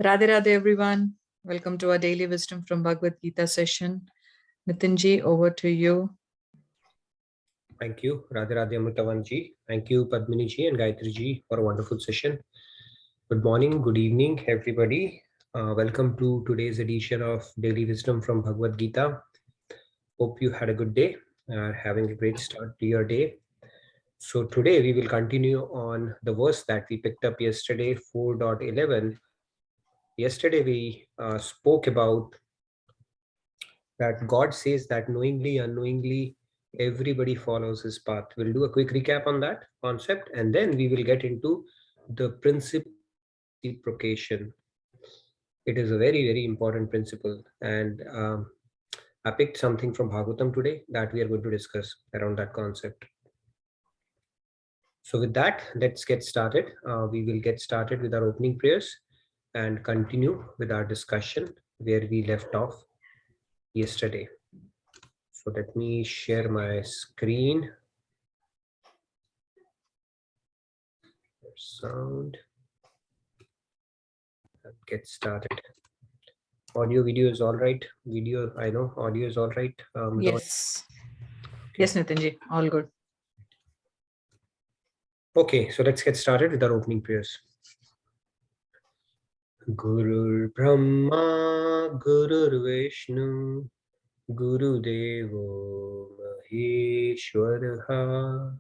Radhe Radhe everyone. Welcome to our daily wisdom from Bhagavad Gita session. Nitinji, over to you. Thank you, Radhe Radhe Amritavanji. Thank you, Padmini ji and Gayatri ji for a wonderful session. Good morning, good evening, everybody. Welcome to today's edition of Daily Wisdom from Bhagavad Gita. Hope you had a good day, having a great start to your day. So today we will continue on the verse that we picked up yesterday, 4.11. Yesterday we spoke about that God says that knowingly, unknowingly, everybody follows his path. We'll do a quick recap on that concept, and then we will get into the principle of reciprocation. It is a very, very important principle, and I picked something from Bhagavatam today that we are going to discuss around that concept. So with that, let's get started. We will get started with our opening prayers and continue with our discussion where we left off yesterday. So let me share my screen. Sound. Get started. Audio, video is all right. Video, I know. Audio is all right. Yes. Okay. Yes, Nitinji. All good. Okay, so let's get started with our opening prayers. Gurur Brahma, Gurur Vishnu, Guru Devo Maheshwaraha,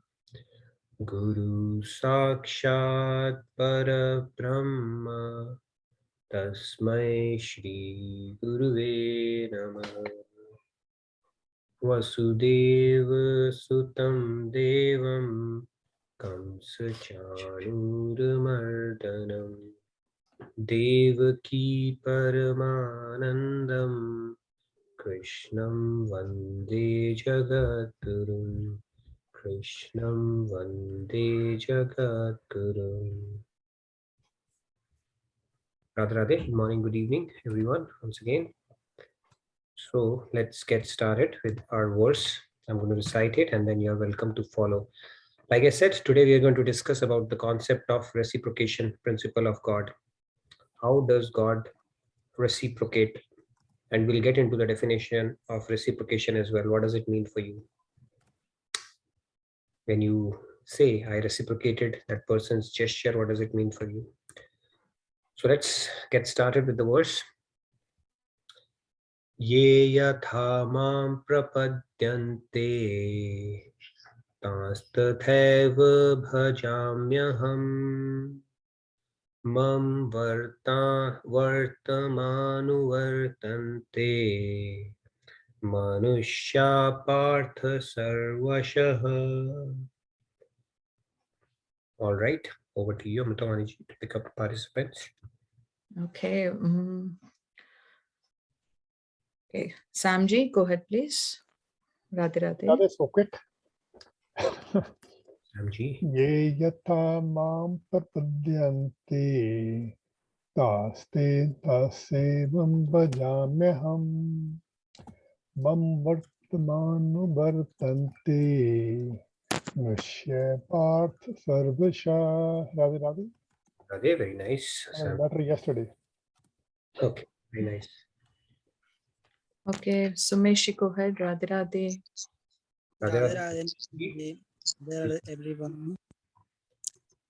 Guru Sakshat Parabrahma, Tasmai Shri Guruve Namah. Vasudeva Sutam Devam Kamsa Chanuramardanam Devaki Paramanandam Krishnam Vande Jagadgurum Krishnam Vande Jagadgurum. Radhe Radhe, good morning, good evening, everyone, once again. So let's get started with our verse. I'm going to recite it and then you're welcome to follow. Like I said, today we are going to discuss about the concept of reciprocation, principle of God. How does God reciprocate? And we'll get into the definition of reciprocation as well. What does it mean for you? When you say, I reciprocated that person's gesture, what does it mean for you? So let's get started with the verse. Ye yatha mam prapadyante tastatthaiva bhajamyaham mam vartamanuvartante manushya partha sarvashah. All right, over to you, Amritavaniji, to pick up participants. Okay. Okay, Samji, go ahead, please. Radhe Radhe. That is so quick. Samji. Ye yatha mam prapadyante taste tasevam bhajamyaham mam vartamanu vartante nishya parth sarvasha. Radhe Radhe. Radhe, very nice. Better yesterday. Okay, very nice. Okay, Sumeshi, go ahead. Radhe Radhe. Radhe Radhe everyone.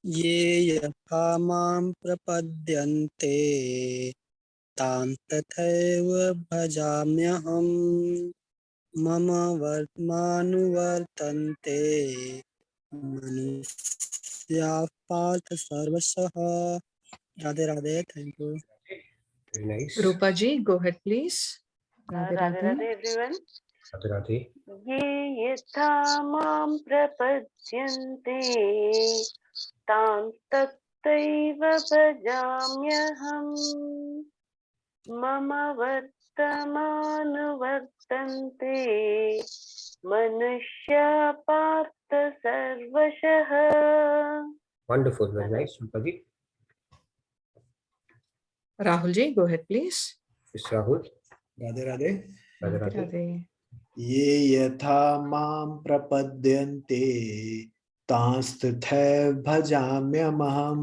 Ye yatha mam prapadyante tam tathaiva bhajamyaham mama vartmanuvartante manushya partha sarvasah. Radhe Radhe, thank you. Very nice. Rupaji, go ahead, please. Radhe Radhe Radhe. Radhe everyone. Radhe Radhe. Ye yatha mam prapadyante tam tattaiva bhajamyaham mama vartamanuvartante manushya partha sarvashah. Wonderful, very nice, Rupaji. Rahulji, go ahead, please. Mr. Rahul. Radhe Radhe. Radhe Radhe Radhe. Radhe. Ye yatha mam prapadyante tastatthaiva bhajamyamaham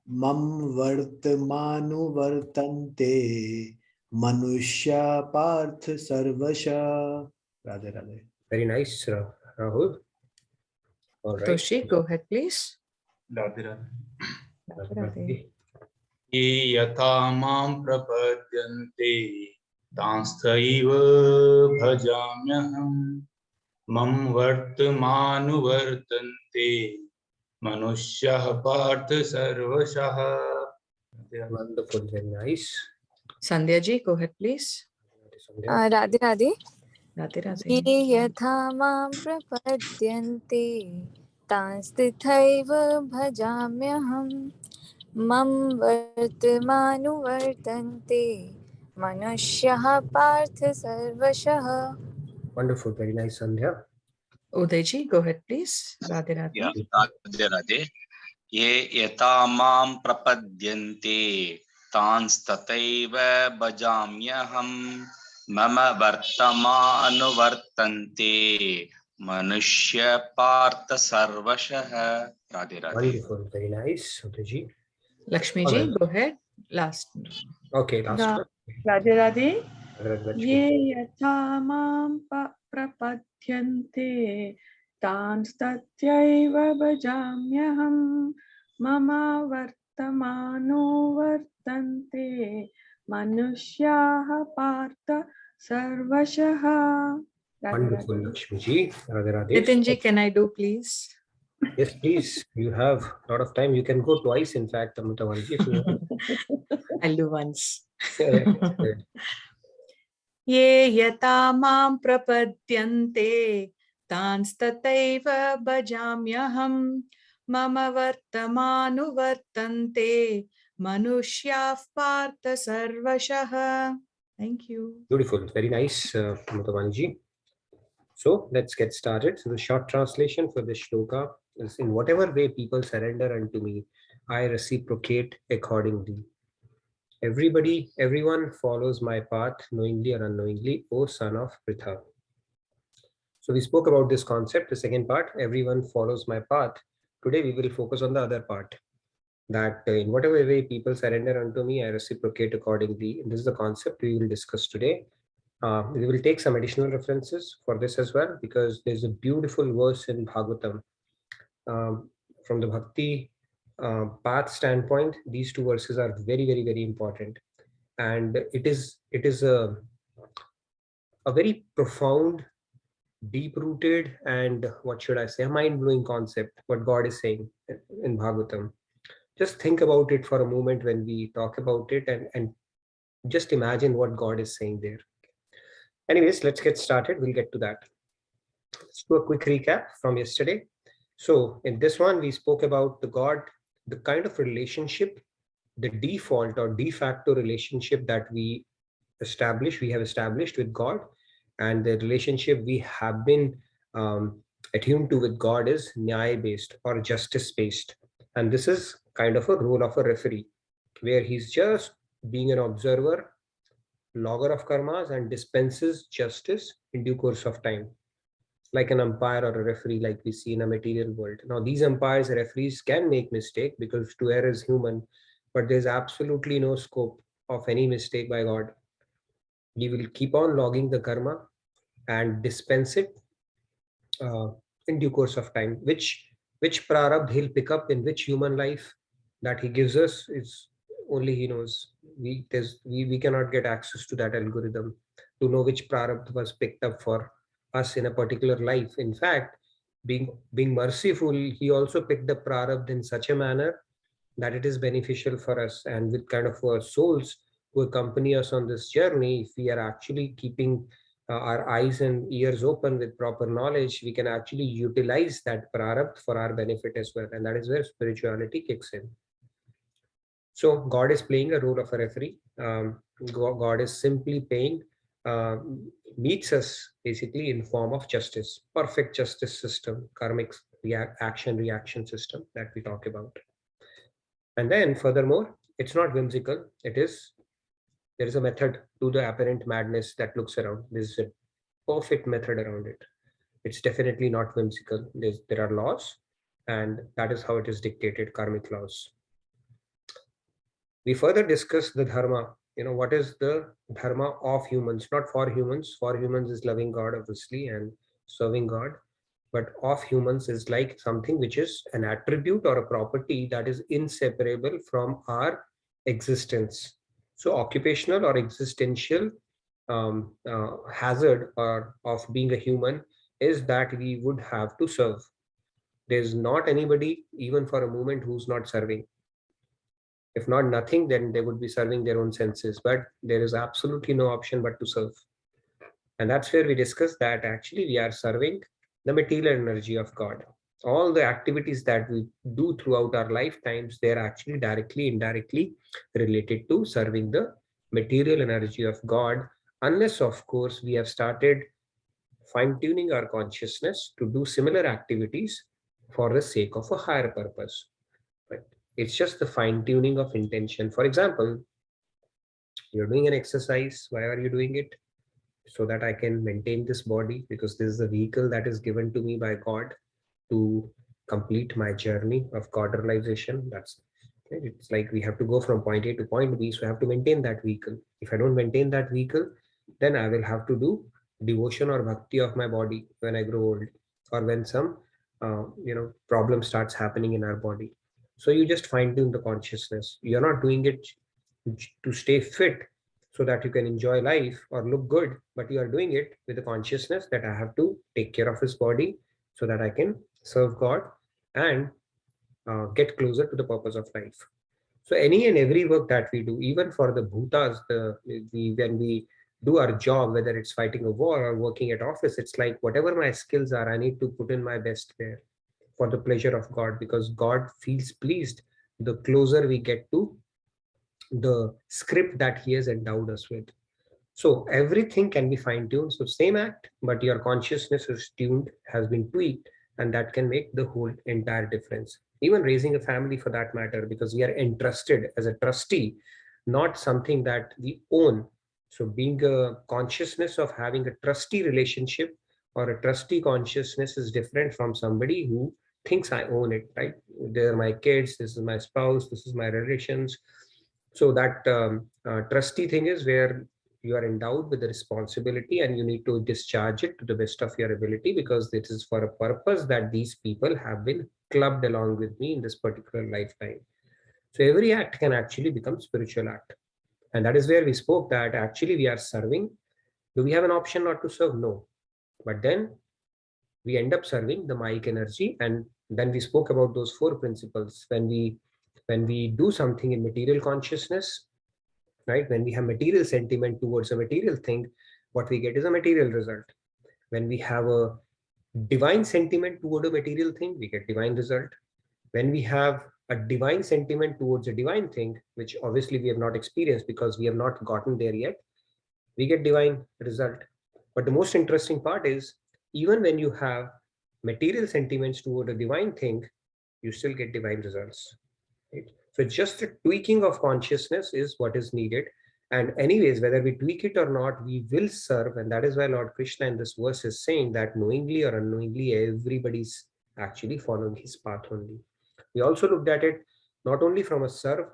Mam vartmanuvartante Manushya Parth Sarvasha. Radhe Radhe. Very nice, Rahul. All right. Toshi, go ahead, please. Radhe Radhe. Radhe Radhe. ये यथा मां प्रपद्यन्ते तांस्तैव भजाम्यहम् मम वर्तमानुवर्तन्ते मनुष्यः पार्थ सर्वशः. Wonderful, very nice. Sandhya ji, go ahead, please. Sandhya. Radhe Radhe Radhe Radhe. ये यथा मां प्रपद्यन्ते तांस्तथैव भजाम्यहम् मम वर्तमानुवर्तन्ते मनुष्यः पार्थ सर्वशः. Wonderful, very nice, Sandhya. Uday ji, go ahead, please. Radhe Radhe. Yeah, Radhe Radhe. Ye yata mam prapadyante tanstataiva bhajamyaham mama vartamanuvartante manushya partha sarvashah. Radhe Radhe. Wonderful, very nice, Udaji. Lakshmi All ji, right. go ahead. Last. Okay, last one. Radhe Radhe. Lakshmi. Ye yatha mam prapadyante tanstatyaiva bhajamyaham mama vartamano vartante manushyaha partha sarvashaha. Radhe Wonderful, Radhe. Lakshmi ji. Radhe Radhe. Nitin ji, can I do, please? Yes, please. You have a lot of time. You can go twice, in fact, Amritavanji, if you want. I'll do once. Good. Ye yata mam prapadyante tanstataiva bhajamyaham mama vartamanu vartante manushyaः partha sarvashah. Thank you. Beautiful. Very nice, Amritavanji. So let's get started. So the short translation for this shloka is, in whatever way people surrender unto me, I reciprocate accordingly. Everyone follows my path, knowingly or unknowingly, O son of Pritha. So we spoke about this concept, the second part, everyone follows my path. Today we will focus on the other part, that in whatever way people surrender unto me, I reciprocate accordingly. And this is the concept we will discuss today. We will take some additional references for this as well, because there's a beautiful verse in Bhagavatam. From the Bhakti path standpoint, these two verses are very, very, very important. And it is a very profound, deep-rooted, and what should I say, a mind-blowing concept, what God is saying in Bhagavatam. Just think about it for a moment when we talk about it, and just imagine what God is saying there. Anyways, let's get started. We'll get to that. Let's do a quick recap from yesterday. So in this one, we spoke about the kind of relationship, the default or de facto relationship that we have established with God, and the relationship we have been attuned to with God is nyaya-based or justice-based. And this is kind of a role of a referee, where he's just being an observer, logger of karmas, and dispenses justice in due course of time, like an umpire or a referee, like we see in a material world. Now, these umpires, referees can make mistake, because to err is human, but there's absolutely no scope of any mistake by God. He will keep on logging the karma and dispense it in due course of time. Which prarabdha he'll pick up in which human life that he gives us is only he knows. We cannot get access to that algorithm to know which prarabdha was picked up for us in a particular life. In fact, being merciful, he also picked the prarabdha in such a manner that it is beneficial for us. And with kind of souls who accompany us on this journey, if we are actually keeping our eyes and ears open with proper knowledge, we can actually utilize that prarabdha for our benefit as well. And that is where spirituality kicks in. So God is playing a role of a referee. God is simply meets us basically in form of justice, perfect justice system, karmic action-reaction system that we talk about. And then furthermore, it's not whimsical. There is a method to the apparent madness that looks around. There's a perfect method around it. It's definitely not whimsical. There are laws, and that is how it is dictated, karmic laws. We further discussed the dharma. What is the dharma of humans? Not for humans. For humans is loving God, obviously, and serving God. But of humans is like something which is an attribute or a property that is inseparable from our existence. So occupational or existential hazard or of being a human is that we would have to serve. There's not anybody, even for a moment, who's not serving. If not nothing, then they would be serving their own senses. But there is absolutely no option but to serve. And that's where we discuss that actually we are serving the material energy of God. All the activities that we do throughout our lifetimes, they're actually directly, indirectly related to serving the material energy of God, unless, of course, we have started fine tuning our consciousness to do similar activities for the sake of a higher purpose. But it's just the fine tuning of intention. For example, you're doing an exercise. Why are you doing it? So that I can maintain this body, because this is a vehicle that is given to me by God to complete my journey of God realization. That's okay. It's like we have to go from point A to point B, so I have to maintain that vehicle. If I don't maintain that vehicle, then I will have to do devotion or bhakti of my body when I grow old, or when some problem starts happening in our body. So you just fine tune the consciousness. You're not doing it to stay fit so that you can enjoy life or look good, but you are doing it with the consciousness that I have to take care of his body so that I can serve God and get closer to the purpose of life. So any and every work that we do, even for the bhutas, when we do our job, whether it's fighting a war or working at office, it's like whatever my skills are, I need to put in my best there for the pleasure of God, because God feels pleased the closer we get to the script that he has endowed us with. So everything can be fine tuned. So same act, but your consciousness is tuned, has been tweaked, and that can make the whole entire difference. Even raising a family for that matter, because we are entrusted as a trustee, not something that we own. So being a consciousness of having a trustee relationship or a trustee consciousness is different from somebody who thinks I own it, right? They're my kids, this is my spouse, this is my relations. So that trustee thing is where you are endowed with the responsibility and you need to discharge it to the best of your ability, because this is for a purpose that these people have been clubbed along with me in this particular lifetime. So every act can actually become spiritual act. And that is where we spoke that actually we are serving. Do we have an option not to serve? No. But then we end up serving the Maic energy. And then we spoke about those four principles. When we do something in material consciousness, right? When we have material sentiment towards a material thing, what we get is a material result. When we have a divine sentiment toward a material thing, we get divine result. When we have a divine sentiment towards a divine thing, which obviously we have not experienced because we have not gotten there yet, we get divine result. But the most interesting part is, even when you have material sentiments toward a divine thing, you still get divine results. Right? So just a tweaking of consciousness is what is needed. And anyways, whether we tweak it or not, we will serve. And that is why Lord Krishna in this verse is saying that knowingly or unknowingly, everybody's actually following his path only. We also looked at it not only from a serve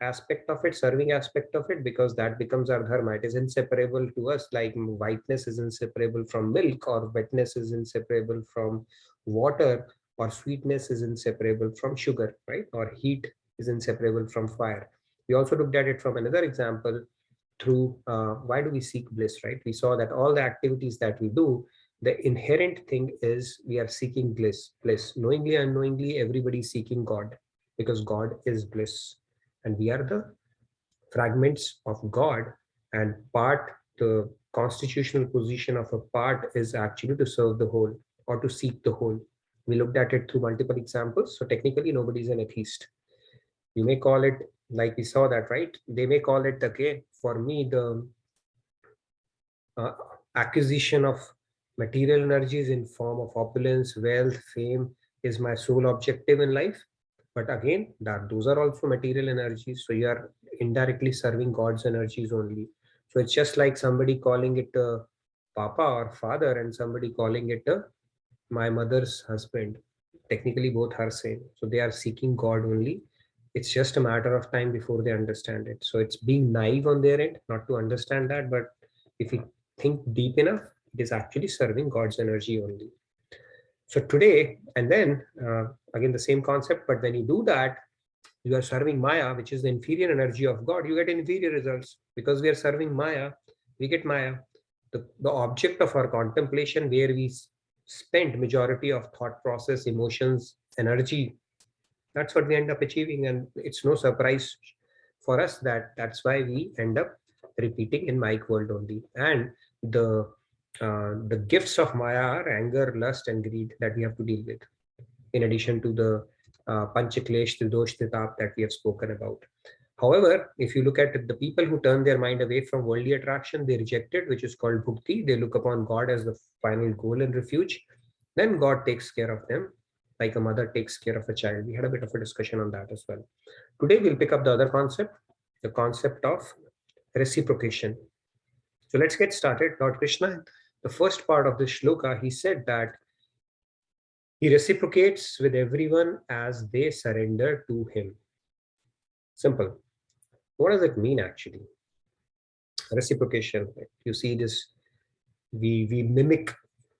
aspect of it, serving aspect of it, because that becomes our dharma. It is inseparable to us, like whiteness is inseparable from milk, or wetness is inseparable from water, or sweetness is inseparable from sugar, right? Or heat is inseparable from fire. We also looked at it from another example through why do we seek bliss, right? We saw that all the activities that we do, the inherent thing is we are seeking bliss. Knowingly, unknowingly, everybody is seeking God, because God is bliss. And we are the fragments of God, and the constitutional position of a part is actually to serve the whole or to seek the whole. We looked at it through multiple examples. So technically, nobody is an atheist. You may call it, like we saw that, right? They may call it, okay, for me, the acquisition of material energies in form of opulence, wealth, fame is my sole objective in life. But again, those are also material energies. So you are indirectly serving God's energies only. So it's just like somebody calling it a papa or father and somebody calling it a my mother's husband. Technically, both are same. So they are seeking God only It's just a matter of time before they understand it. So it's being naive on their end, not to understand that, but if you think deep enough, it is actually serving God's energy only. So today, and then again, the same concept, but when you do that, you are serving Maya, which is the inferior energy of God, you get inferior results. Because we are serving Maya, we get Maya. The object of our contemplation, where we spend majority of thought process, emotions, energy, that's what we end up achieving. And it's no surprise for us that that's why we end up repeating in Mike world only. And the gifts of Maya are anger, lust, and greed that we have to deal with, in addition to the Panchaklesh, Tridosh, Tritap that we have spoken about. However, if you look at the people who turn their mind away from worldly attraction, they reject it, which is called bhukti. They look upon God as the final goal and refuge. Then God takes care of them like a mother takes care of a child. We had a bit of a discussion on that as well. Today, we'll pick up the other concept, the concept of reciprocation. So let's get started. Lord Krishna, the first part of the shloka, he said that he reciprocates with everyone as they surrender to him. Simple. What does it mean actually? Reciprocation. You see this, we mimic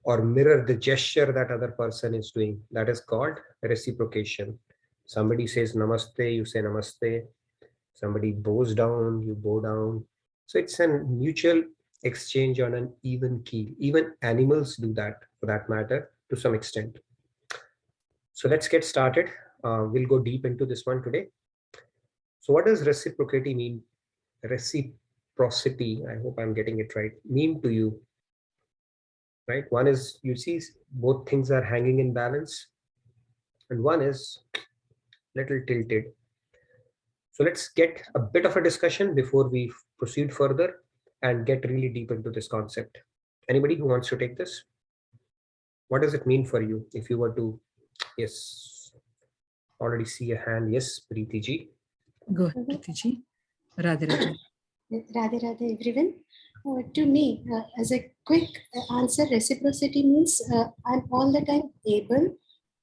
or mirror the gesture that other person is doing. That is called reciprocation. Somebody says namaste, you say namaste. Somebody bows down, you bow down. So it's a mutual exchange on an even keel. Even animals do that, for that matter, to some extent. So let's get started. We'll go deep into this one today. So what does reciprocity mean? Reciprocity, I hope I'm getting it right, mean to you? Right? One is, you see, both things are hanging in balance, and one is little tilted. So let's get a bit of a discussion before we proceed further and get really deep into this concept. Anybody who wants to take this? What does it mean for you if you were to? Yes, already see a hand. Yes, Preeti ji. Go ahead, Preeti ji. Radhe Radhe. Radhe Radhe, everyone. To me, as a quick answer, reciprocity means I'm all the time able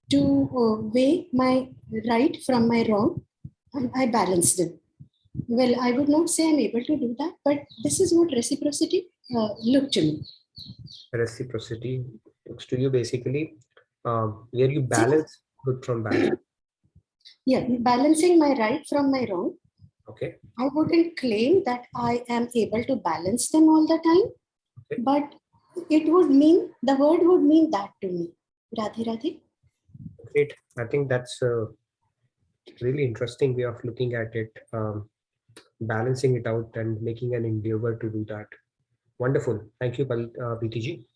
to weigh my right from my wrong, and I balance them. Well, I would not say I'm able to do that, but this is what reciprocity looked to me. Reciprocity looks to you basically where you balance good from bad. Yeah, balancing my right from my wrong. Okay. I wouldn't claim that I am able to balance them all the time, okay, but it would mean, the word would mean that to me. Radhe Radhe. Great. I think that's a really interesting way of looking at it, balancing it out and making an endeavor to do that. Wonderful. Thank you, Preeti ji.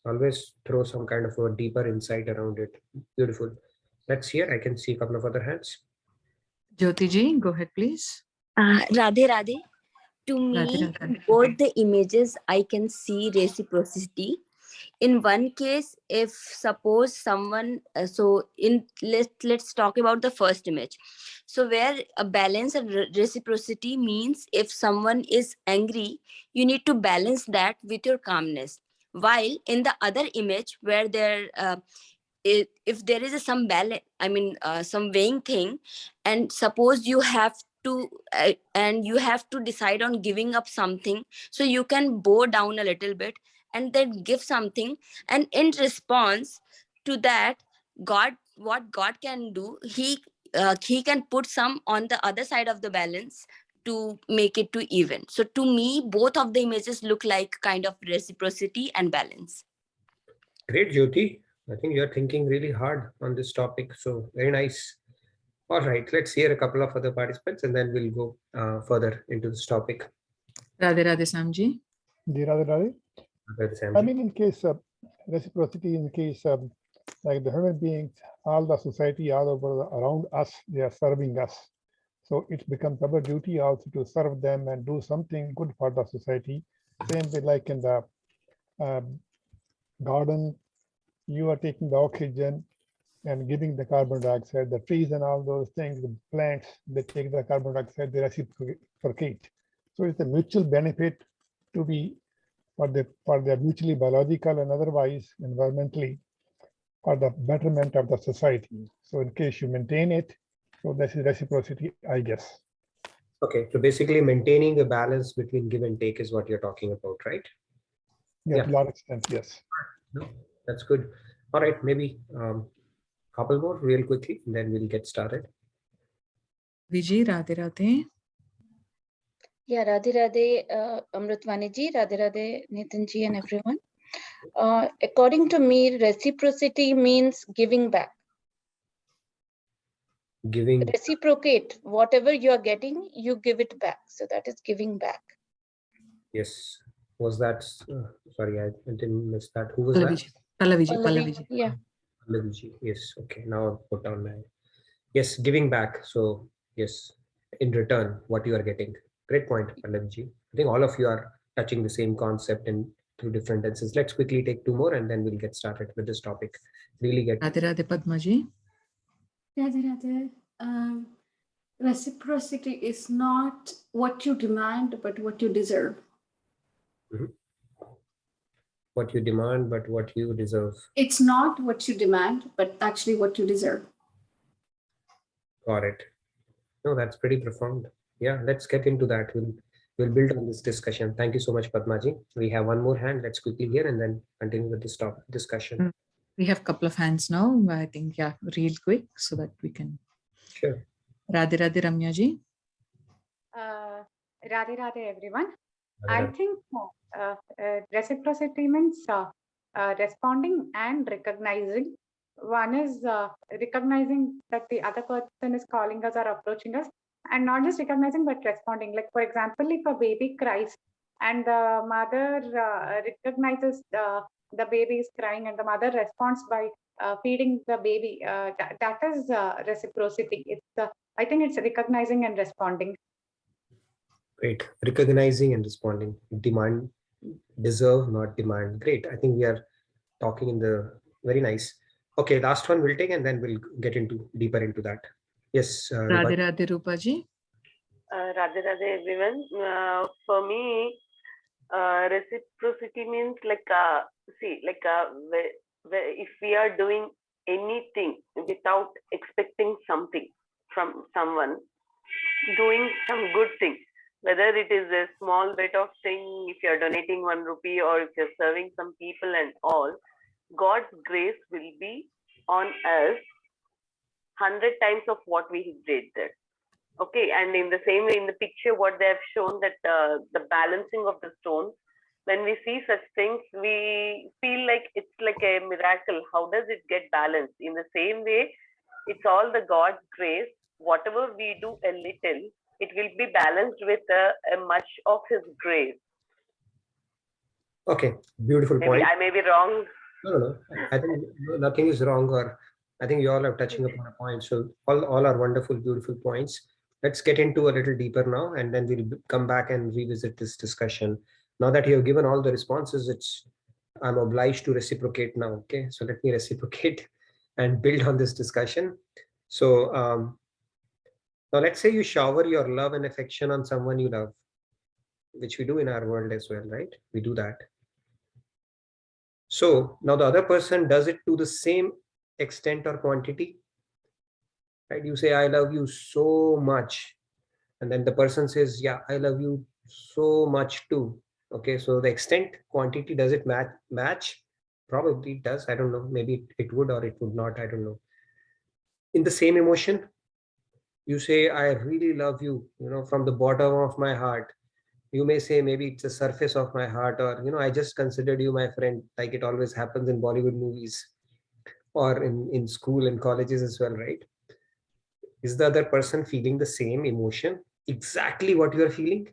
Always throw some kind of a deeper insight around it. Beautiful. Let's hear. I can see a couple of other hands. Jyoti ji, go ahead, please. Radhe Radhe. To me, Radhe Radhe. both the images I can see reciprocity. In one case, if suppose someone, let's talk about the first image. So where a balance and reciprocity means if someone is angry, you need to balance that with your calmness. While in the other image where there if there is some balance, some weighing thing, and suppose you have to and you have to decide on giving up something, so you can bow down a little bit and then give something, and in response to that, what God can do, he can put some on the other side of the balance to make it to even. So to me, both of the images look like kind of reciprocity and balance. Great, Jyoti. I think you're thinking really hard on this topic. So very nice. All right, let's hear a couple of other participants and then we'll go further into this topic. Radhe Radhe Samji. Radhe Radhe. I mean, in case of reciprocity, in case of like the human beings, all the society all over around us, they are serving us. So it becomes our duty also to serve them and do something good for the society. Same way like in the garden, you are taking the oxygen and giving the carbon dioxide. The trees and all those things, the plants, they take the carbon dioxide, they reciprocate. So it's a mutual benefit to be for the mutually biological and otherwise environmentally for the betterment of the society. So in case you maintain it, So this is reciprocity, I guess. Okay, so basically maintaining a balance between give and take is what you're talking about, right? Yeah, to a large extent, yes. No, that's good. All right, maybe couple more real quickly, and then we'll get started. Vijay, Radhe Radhe. Yeah, Radhe Radhe, Amritvani ji, Radhe Radhe, Nitin ji, and everyone. According to me, reciprocity means giving back. Giving. Reciprocate. Whatever you are getting, you give it back. So that is giving back. Yes. Was that? Sorry, I didn't miss that. Who was Pallavi. that? Pallavi. Yeah. Pallavi. Yes. Okay. Now I'll put down my. Yes, giving back. So yes, in return, what you are getting. Great point, Pallavi. I think all of you are touching the same concept in through different lenses. Let's quickly take two more, and then we'll get started with this topic. Really get. Radhe Radhe Padmaji. Radhe Radhe. Reciprocity is not what you demand, but what you deserve. What you demand, but what you deserve. It's not what you demand, but actually what you deserve. Got it. No, that's pretty profound. Yeah, let's get into that. We'll build on this discussion. Thank you so much, Padmaji. We have one more hand. Let's quickly hear and then continue with this discussion. We have a couple of hands now. I think, yeah, real quick so that we can. Sure. Radhe Radhe Ramya ji. Radhe Radhe everyone. I think reciprocity means responding and recognizing. One is recognizing that the other person is calling us or approaching us, and not just recognizing but responding. Like for example, if a baby cries and the mother recognizes the baby is crying and the mother responds by feeding the baby, that is reciprocity. It's I think it's recognizing and responding. Great. Recognizing and responding. Demand, deserve, not demand. Great. I think we are talking in the very nice. Okay, last one we'll take and then we'll get into deeper into that. Yes. Radhe Radhe Rupa ji. Radhe Radhe everyone. For me, reciprocity means like if we are doing anything without expecting something from someone, doing some good thing, whether it is a small bit of thing, if you're donating 1 rupee or if you're serving some people and all, God's grace will be on us 100 times of what we did there. Okay, and in the same way, in the picture, what they have shown that the balancing of the stones, when we see such things, we feel like it's like a miracle. How does it get balanced? In the same way, it's all the God's grace. Whatever we do a little, it will be balanced with a much of His grace. Okay, beautiful Maybe point. I may be wrong. No. I think nothing is wrong, or I think you all are touching upon a point. So all are wonderful, beautiful points. Let's get into a little deeper now, and then we'll come back and revisit this discussion. Now that you have given all the responses, I'm obliged to reciprocate now. Okay, so let me reciprocate and build on this discussion. So now let's say you shower your love and affection on someone you love, which we do in our world as well, right? We do that. So now the other person does it to the same extent or quantity, right? You say, I love you so much. And then the person says, yeah, I love you so much too. Okay, so the extent, quantity, does it match? Probably it does. I don't know. Maybe it would or it would not. I don't know. In the same emotion, you say, I really love you, from the bottom of my heart. You may say maybe it's the surface of my heart, or, I just considered you my friend, like it always happens in Bollywood movies or in school and colleges as well, right? Is the other person feeling the same emotion, exactly what you are feeling,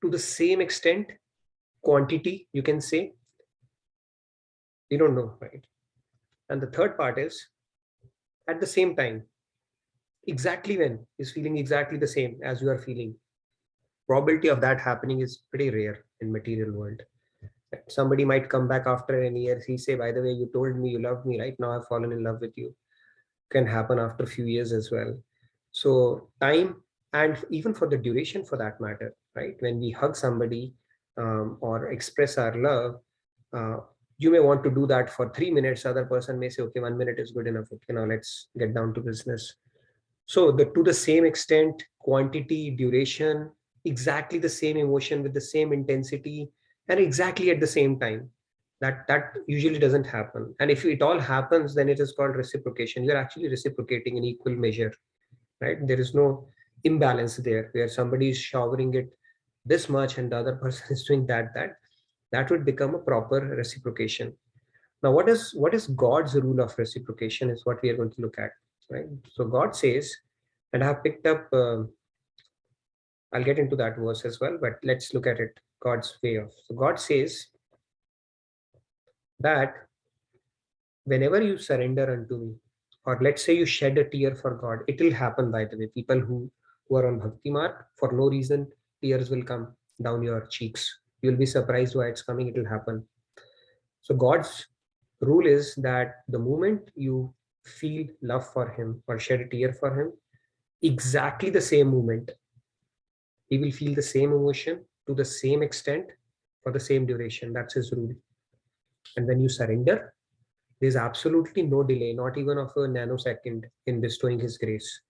to the same extent, quantity, you can say? We don't know, right? And the third part is, at the same time, exactly when is feeling exactly the same as you are feeling. Probability of that happening is pretty rare in material world. Somebody might come back after an year, he say, by the way, you told me you loved me, right? Now I've fallen in love with you. Can happen after a few years as well. So time, and even for the duration for that matter, right? When we hug somebody or express our love, you may want to do that for 3 minutes. Other person may say, okay, 1 minute is good enough. Okay, now let's get down to business. So to the same extent, quantity, duration, exactly the same emotion with the same intensity and exactly at the same time. That usually doesn't happen. And if it all happens, then it is called reciprocation. You're actually reciprocating in equal measure, right? There is no imbalance there where somebody is showering it this much and the other person is doing that would become a proper reciprocation. Now, what is God's rule of reciprocation is what we are going to look at, right? So God says, and I have picked up, I'll get into that verse as well, but let's look at it God's way of. So God says that whenever you surrender unto me, or let's say you shed a tear for God, it will happen, by the way. People who are on Bhakti Marg, for no reason, tears will come down your cheeks. You'll be surprised why it's coming, it will happen. So God's rule is that the moment you feel love for him or shed a tear for him, exactly the same moment, he will feel the same emotion to the same extent for the same duration. That's his rule. And when you surrender, there's absolutely no delay, not even of a nanosecond in bestowing his grace.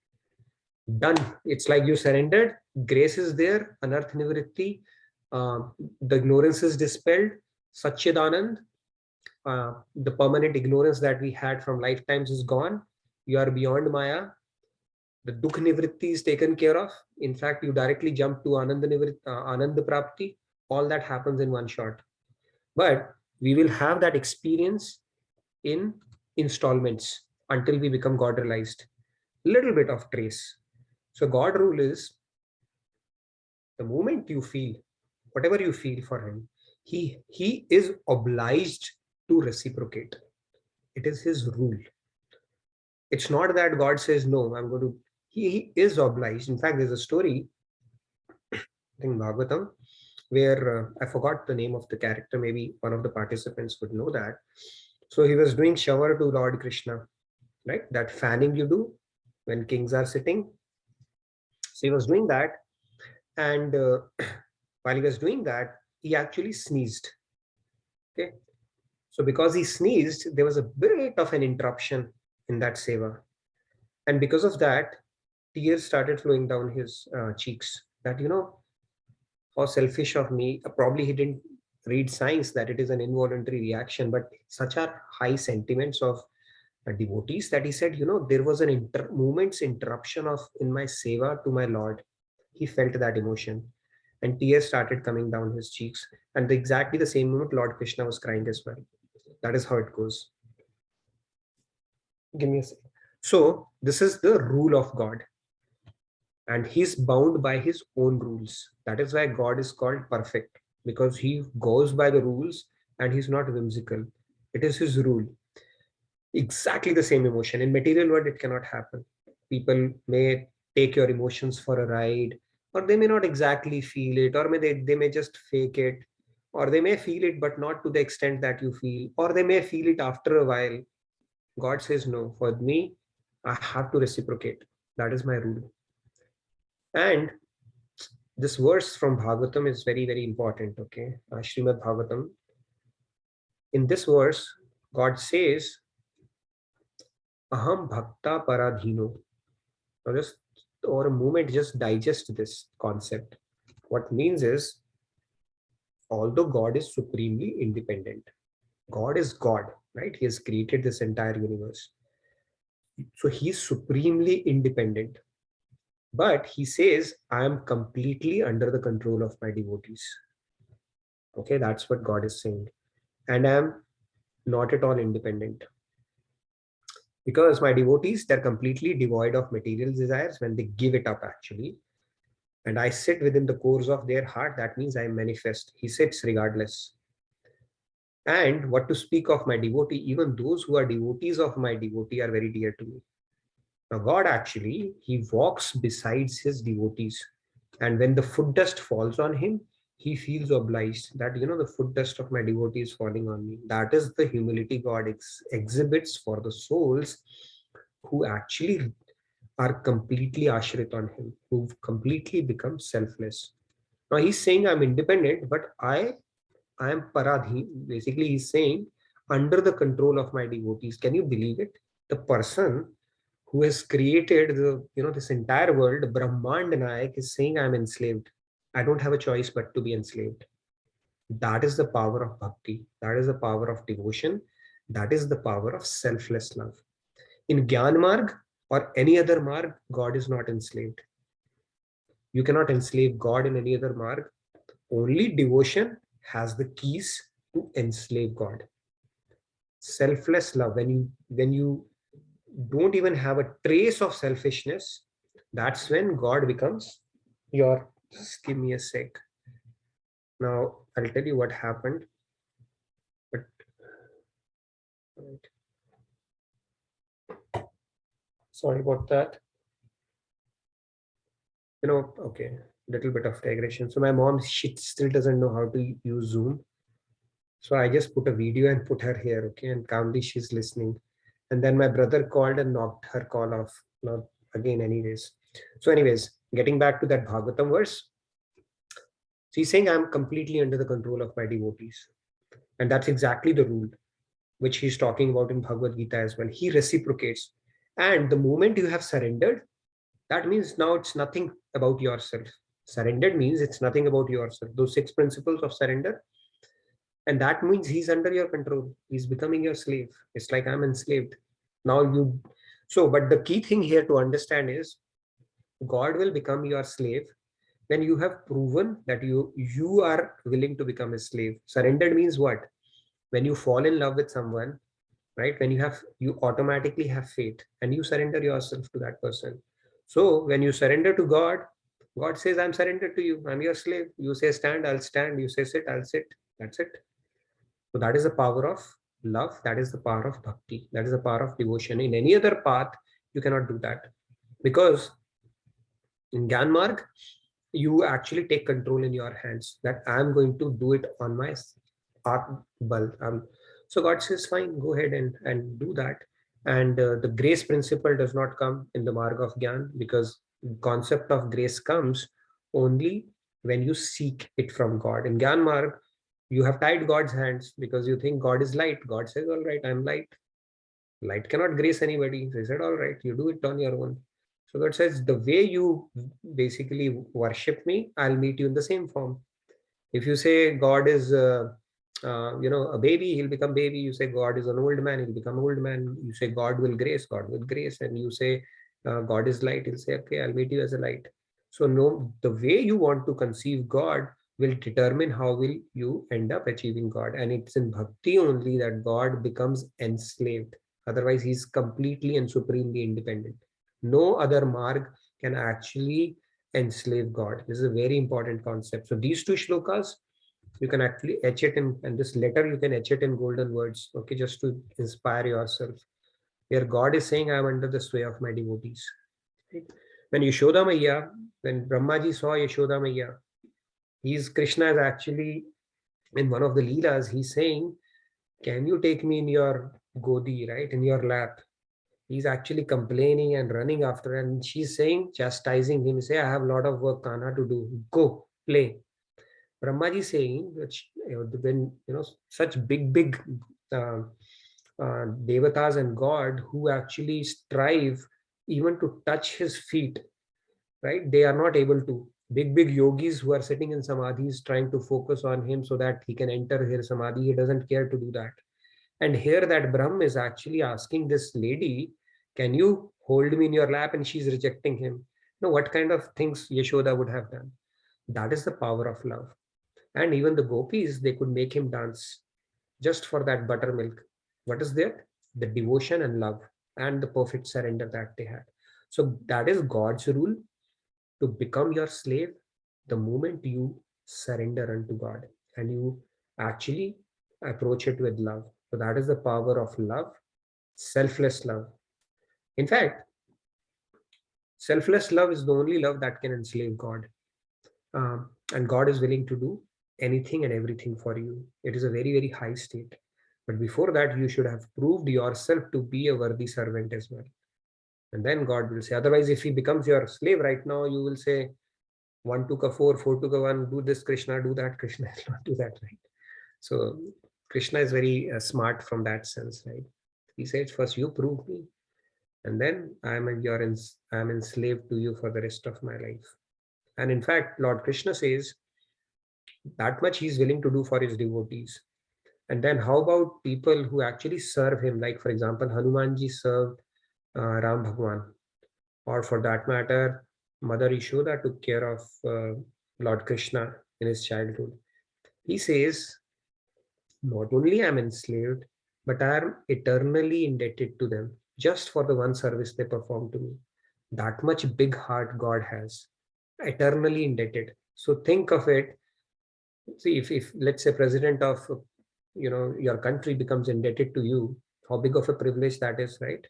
Done. It's like you surrendered, grace is there, anarth nivritti, the ignorance is dispelled, Satchidanand, the permanent ignorance that we had from lifetimes is gone. You are beyond Maya. The dukh nivritti is taken care of. In fact, you directly jump to Ananda Prapti. All that happens in one shot. But we will have that experience in installments until we become God realized. Little bit of trace. So God rule is the moment you feel, whatever you feel for him, he is obliged to reciprocate. It is his rule. It's not that God says, no, I'm going to, he is obliged. In fact, there's a story, I think Bhagavatam, where I forgot the name of the character. Maybe one of the participants would know that. So he was doing shower to Lord Krishna, right? That fanning you do when kings are sitting. So he was doing that. And while he was doing that, he actually sneezed. Okay. So because he sneezed, there was a bit of an interruption in that seva. And because of that, tears started flowing down his cheeks. That, how selfish of me. Probably he didn't read science that it is an involuntary reaction, but such are high sentiments of devotees that he said, there was an moment's interruption in my seva to my Lord. He felt that emotion and tears started coming down his cheeks. And exactly the same moment, Lord Krishna was crying as well. That is how it goes. Give me a second. So this is the rule of God. And he's bound by his own rules. That is why God is called perfect, because he goes by the rules and he's not whimsical. It is his rule. Exactly the same emotion. In material world, it cannot happen. People may take your emotions for a ride, or they may not exactly feel it, or they may just fake it, or they may feel it, but not to the extent that you feel, or they may feel it after a while. God says, no, for me, I have to reciprocate. That is my rule. And this verse from Bhagavatam is very, very important. Okay. Srimad Bhagavatam. In this verse, God says, Aham Bhakta Paradhino. Now just for a moment, just digest this concept. What it means is, although God is supremely independent, God is God, right? He has created this entire universe. So he is supremely independent. But he says, I am completely under the control of my devotees. Okay, that's what God is saying. And I am not at all independent. Because my devotees, they're completely devoid of material desires when they give it up actually. And I sit within the cores of their heart. That means I manifest. He sits regardless. And what to speak of my devotee, even those who are devotees of my devotee are very dear to me. Now God actually, he walks besides his devotees. And when the foot dust falls on him, he feels obliged that, the foot dust of my devotee is falling on me. That is the humility God exhibits for the souls who actually are completely ashrit on him, who've completely become selfless. Now he's saying I'm independent, but I am paradhi. Basically, he's saying under the control of my devotees. Can you believe it? The person who has created this entire world, Brahmand Nayak, is saying, I'm enslaved. I don't have a choice but to be enslaved. That is the power of bhakti. That is the power of devotion. That is the power of selfless love. In Gyan Marg or any other marg, God is not enslaved. You cannot enslave God in any other marg. Only devotion has the keys to enslave God. Selfless love, when you don't even have a trace of selfishness, that's when God becomes your. Just give me a sec. Now I'll tell you what happened. But sorry about that. Okay, little bit of digression. So my mom, she still doesn't know how to use Zoom. So I just put a video and put her here, okay, and calmly she's listening. And then my brother called and knocked her call off. Not again, anyways. So anyways, getting back to that Bhagavatam verse. So he's saying, I'm completely under the control of my devotees. And that's exactly the rule which he's talking about in Bhagavad Gita as well. He reciprocates. And the moment you have surrendered, that means now it's nothing about yourself. Surrendered means it's nothing about yourself. Those 6 principles of surrender. And that means he's under your control. He's becoming your slave. It's like I'm enslaved. Now but the key thing here to understand is God will become your slave when you have proven that you are willing to become a slave. Surrendered means what? When you fall in love with someone, right? When you automatically have faith and you surrender yourself to that person. So when you surrender to God, God says, I'm surrendered to you. I'm your slave. You say stand, I'll stand. You say sit, I'll sit. That's it. So that is the power of love. That is the power of bhakti. That is the power of devotion. In any other path, you cannot do that. Because in Gyan Marg, you actually take control in your hands, that I'm going to do it on my bal. So God says, fine, go ahead and do that. And the grace principle does not come in the Marg of Gyan, because concept of grace comes only when you seek it from God. In Gyan Marg, you have tied God's hands because you think God is light. God says, all right, I'm light. Light cannot grace anybody. They said, all right, you do it on your own. So God says, the way you basically worship me, I'll meet you in the same form. If you say God is, a baby, he'll become baby. You say God is an old man, he'll become old man. You say God will grace, God will grace. And you say God is light, he'll say, okay, I'll meet you as a light. So no, the way you want to conceive God will determine how will you end up achieving God. And it's in bhakti only that God becomes enslaved. Otherwise, he's completely and supremely independent. No other marg can actually enslave God. This is a very important concept. So these 2 shlokas, you can actually etch it in, and this letter you can etch it in golden words, okay, just to inspire yourself. Where God is saying, I am under the sway of my devotees. Right? When Yashoda Maiya, when Brahmaji saw Yashoda Maiya, Krishna is actually in one of the Leelas, he's saying, can you take me in your godi, right, in your lap? He's actually complaining and running after, and she's saying, chastising him, say, I have a lot of work, Kana, to do. Go, play. Brahmaji saying that when such big devatas and God who actually strive even to touch his feet, right? They are not able to. Big yogis who are sitting in samadhis trying to focus on him so that he can enter his samadhi, he doesn't care to do that. And here that Brahm is actually asking this lady, can you hold me in your lap? And she's rejecting him. What kind of things Yashoda would have done? That is the power of love. And even the gopis, they could make him dance just for that buttermilk. What is that? The devotion and love and the perfect surrender that they had. So that is God's rule, to become your slave the moment you surrender unto God and you actually approach it with love. So that is the power of love, selfless love. In fact, selfless love is the only love that can enslave God. And God is willing to do anything and everything for you. It is a very, very high state. But before that, you should have proved yourself to be a worthy servant as well. And then God will say, otherwise, if he becomes your slave right now, you will say, 1 took a 4, 4 took a 1, do this, Krishna, do that, Krishna will not do that, right? So Krishna is very smart from that sense, right? He says, first you prove me. and then I'm enslaved to you for the rest of my life. And in fact, Lord Krishna says that much he's willing to do for his devotees. And then how about people who actually serve him? Like, for example, Hanumanji served Ram Bhagwan, or for that matter, Mother Yashoda took care of Lord Krishna in his childhood. He says, not only I'm enslaved, but I'm eternally indebted to them just for the one service they perform to me. That much big heart God has, eternally indebted. So think of it. See, if let's say president of your country becomes indebted to you, how big of a privilege that is, right?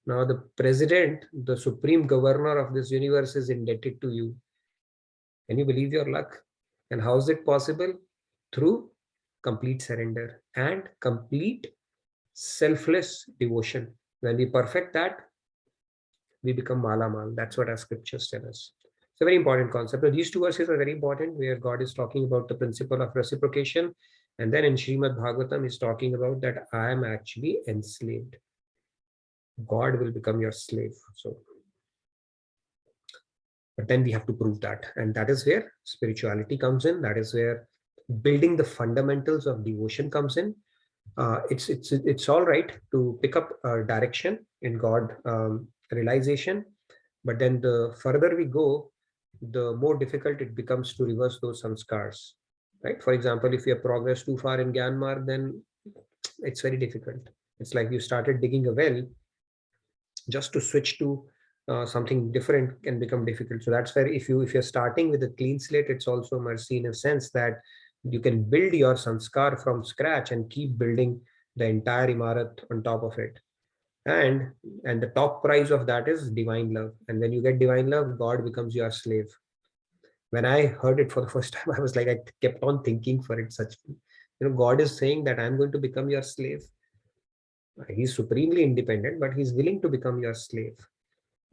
Now the president, the supreme governor of this universe, is indebted to you. Can you believe your luck? And how is it possible? Through complete surrender and complete selfless devotion. When we perfect that, we become malamal. That's what our scriptures tell us. It's a very important concept. But these two verses are very important, where God is talking about the principle of reciprocation. And then in Srimad Bhagavatam, he's talking about that I am actually enslaved. God will become your slave. So, but then we have to prove that. And that is where spirituality comes in. That is where building the fundamentals of devotion comes in. It's all right to pick up a direction in God realization, but then the further we go, the more difficult it becomes to reverse those samskars, right? For example, if you have progressed too far in Gyanmarg, then it's very difficult. It's like you started digging a well, just to switch to something different can become difficult. So that's where if you're starting with a clean slate, it's also mercy in a sense that you can build your sanskar from scratch and keep building the entire imarat on top of it. And the top prize of that is divine love. And when you get divine love, God becomes your slave. When I heard it for the first time, I was like, I kept on thinking for it such, God is saying that I'm going to become your slave. He's supremely independent, but he's willing to become your slave.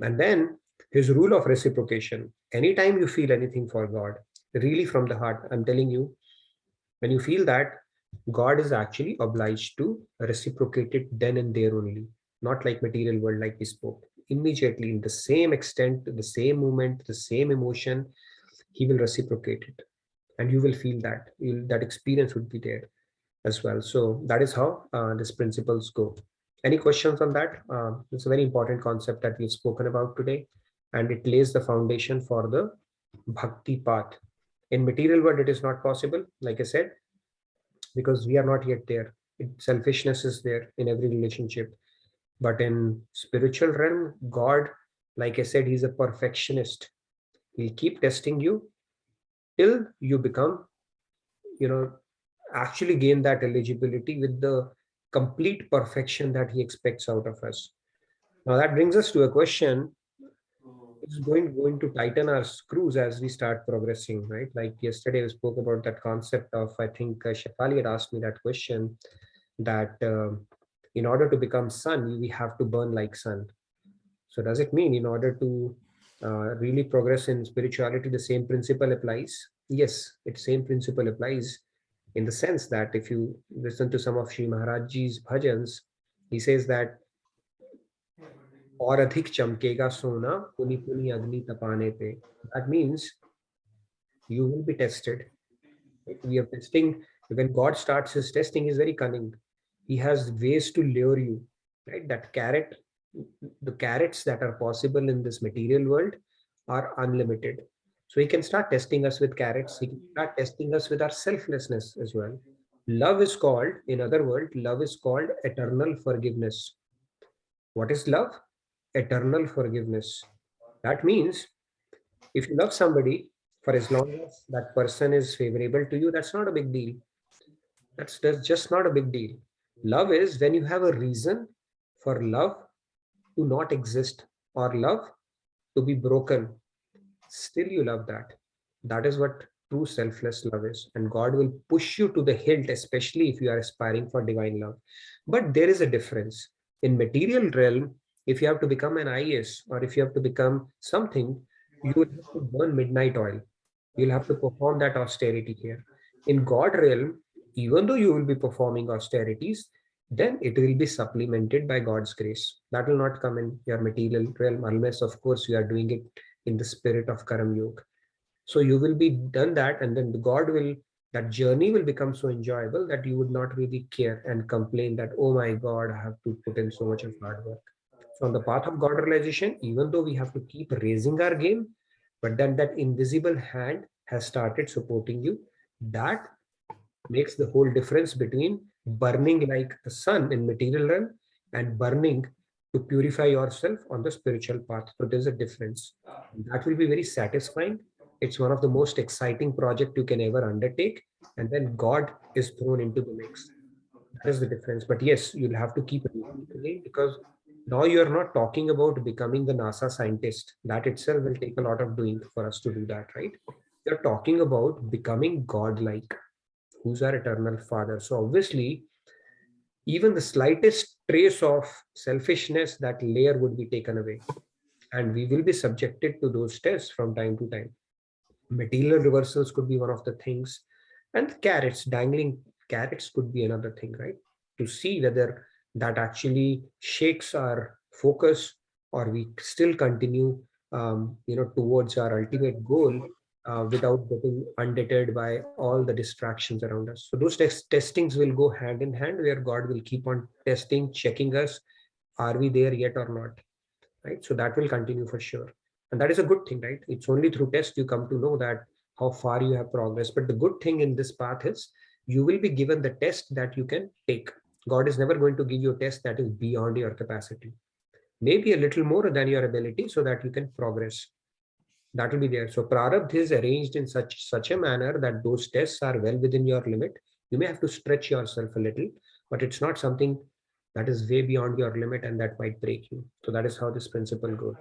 And then his rule of reciprocation. Anytime you feel anything for God, really from the heart, I'm telling you, when you feel that, God is actually obliged to reciprocate it then and there only, not like material world, like we spoke. Immediately, in the same extent, the same moment, the same emotion, he will reciprocate it. And you will feel that. That experience would be there as well. So that is how these principles go. Any questions on that? It's a very important concept that we've spoken about today, and it lays the foundation for the bhakti path. In material world, it is not possible, like I said, because we are not yet there. Selfishness is there in every relationship. But in spiritual realm, God, like I said, he's a perfectionist. He'll keep testing you till you become, actually gain that eligibility with the complete perfection that he expects out of us. Now that brings us to a question. It's going to tighten our screws as we start progressing, right? Like yesterday we spoke about that concept of, I think Shefali had asked me that question, that in order to become sun, we have to burn like sun. So does it mean in order to really progress in spirituality, the same principle applies? Yes, the same principle applies, in the sense that if you listen to some of Sri Maharajji's bhajans, he says that और अधिक चमकेगा सोना पुनी पुनी अग्नि तपाने पे. That means you will be tested. We are testing. When God starts his testing, he's very cunning. He has ways to lure you, right? That carrot, the carrots that are possible in this material world are unlimited. So he can start testing us with carrots. He can start testing us with our selflessness as well. Love is called, in other words, love is called eternal forgiveness. What is love? Eternal forgiveness. That means if you love somebody, for as long as that person is favorable to you, that's not a big deal. That's just not a big deal. Love is when you have a reason for love to not exist or love to be broken. Still you love that. That is what true selfless love is. And God will push you to the hilt, especially if you are aspiring for divine love. But there is a difference. In material realm, if you have to become an IAS or if you have to become something, you will have to burn midnight oil. You'll have to perform that austerity here. In God realm, even though you will be performing austerities, then it will be supplemented by God's grace. That will not come in your material realm unless, of course, you are doing it in the spirit of Karam Yoga. So you will be done that, and then God will, that journey will become so enjoyable that you would not really care and complain that, oh my God, I have to put in so much of hard work. So on the path of God realization, even though we have to keep raising our game, but then that invisible hand has started supporting you. That makes the whole difference between burning like the sun in material realm and burning to purify yourself on the spiritual path. So there's a difference. That will be very satisfying. It's one of the most exciting project you can ever undertake. And then God is thrown into the mix. That is the difference. But yes, you'll have to keep repeating again, because now you're not talking about becoming the NASA scientist. That itself will take a lot of doing for us to do that, right? You're talking about becoming God-like, who's our eternal Father. So obviously, even the slightest trace of selfishness, that layer would be taken away. And we will be subjected to those tests from time to time. Material reversals could be one of the things. And carrots, dangling carrots could be another thing, right? To see whether that actually shakes our focus, or we still continue towards our ultimate goal without getting undeterred by all the distractions around us. So those testings will go hand in hand, where God will keep on testing, checking us. Are we there yet or not? Right? So that will continue for sure. And that is a good thing, right? It's only through test you come to know that how far you have progressed. But the good thing in this path is you will be given the test that you can take. God is never going to give you a test that is beyond your capacity. Maybe a little more than your ability, so that you can progress. That will be there. So Prarabdha is arranged in such a manner that those tests are well within your limit. You may have to stretch yourself a little, but it's not something that is way beyond your limit and that might break you. So that is how this principle goes.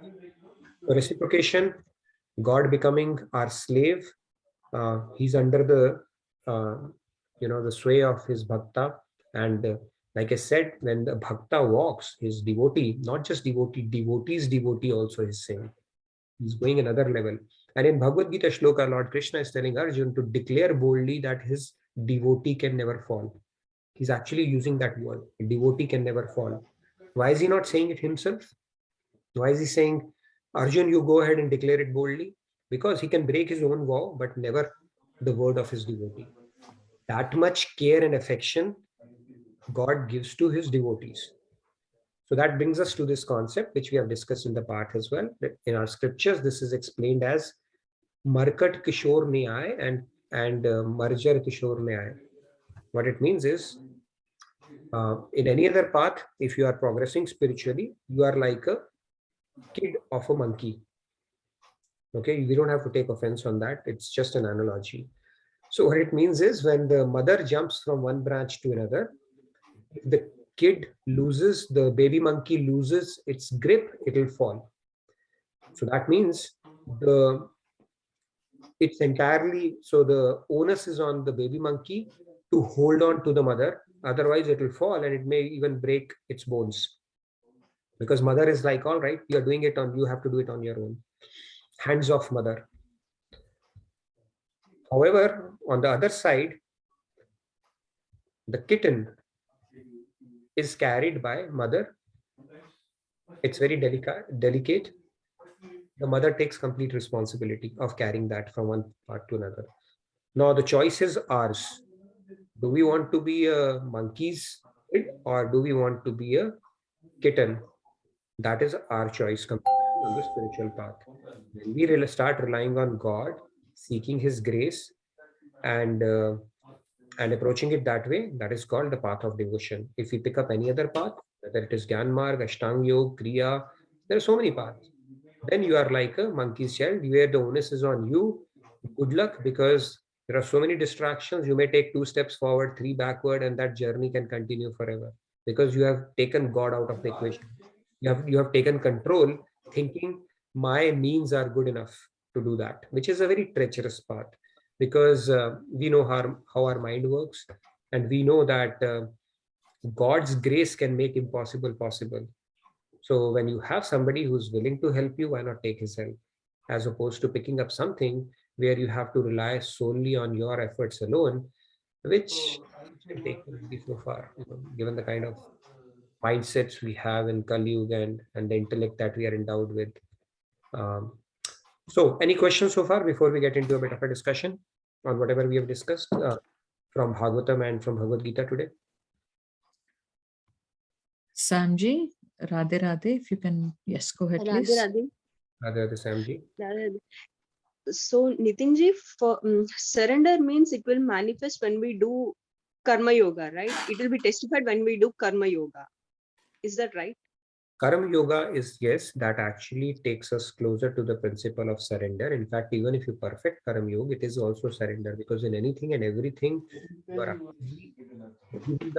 So reciprocation, God becoming our slave. He's under the sway of his bhakta. And like I said, when the bhakta walks, his devotee, not just devotee, devotee's devotee also is saying. He's going another level. And in Bhagavad Gita shloka, Lord Krishna is telling Arjuna to declare boldly that his devotee can never fall. He's actually using that word. A devotee can never fall. Why is he not saying it himself? Why is he saying, Arjun, you go ahead and declare it boldly? Because he can break his own vow, but never the word of his devotee. That much care and affection God gives to his devotees. So that brings us to this concept, which we have discussed in the path as well. In our scriptures, this is explained as Markat Kishore Nyay and Marjar Kishore Nyay. What it means is, in any other path, if you are progressing spiritually, you are like a kid of a monkey. Okay, we don't have to take offense on that. It's just an analogy. So what it means is, when the mother jumps from one branch to another, if the kid loses, the baby monkey loses its grip, it will fall. So that means it's entirely, so the onus is on the baby monkey to hold on to the mother. Otherwise it will fall and it may even break its bones. Because mother is like, all right, you're doing it you have to do it on your own. Hands off, mother. However, on the other side, the kitten is carried by mother. It's very delicate. The mother takes complete responsibility of carrying that from one part to another. Now the choice is ours. Do we want to be a monkey's kid, or do we want to be a kitten? That is our choice on the spiritual path. When we start relying on God, seeking his grace, and approaching it that way, that is called the path of devotion. If we pick up any other path, whether it is Gyan Marg, Ashtanga Yoga, Kriya, there are so many paths. Then you are like a monkey's child, where the onus is on you. Good luck, because there are so many distractions. You may take 2 steps forward, 3 backward, and that journey can continue forever, because you have taken God out of the equation. You have taken control, thinking my means are good enough to do that, which is a very treacherous path, because we know how our mind works, and we know that God's grace can make impossible possible. So when you have somebody who's willing to help you, why not take his help, as opposed to picking up something where you have to rely solely on your efforts alone, which can take it so far, given the kind of mindsets we have in Kali Yuga and the intellect that we are endowed with. So any questions so far before we get into a bit of a discussion on whatever we have discussed from Bhagavatam and from Bhagavad Gita today? Samji, Radhe Radhe, if you can, yes, go ahead, please. Radhe Radhe Samji. So Nitinji, for surrender means it will manifest when we do karma yoga, right? It will be testified when we do karma yoga. Is that right? Karma yoga is, yes, that actually takes us closer to the principle of surrender. In fact, even if you perfect karma yoga, it is also surrender, because in anything and everything, you are actually giving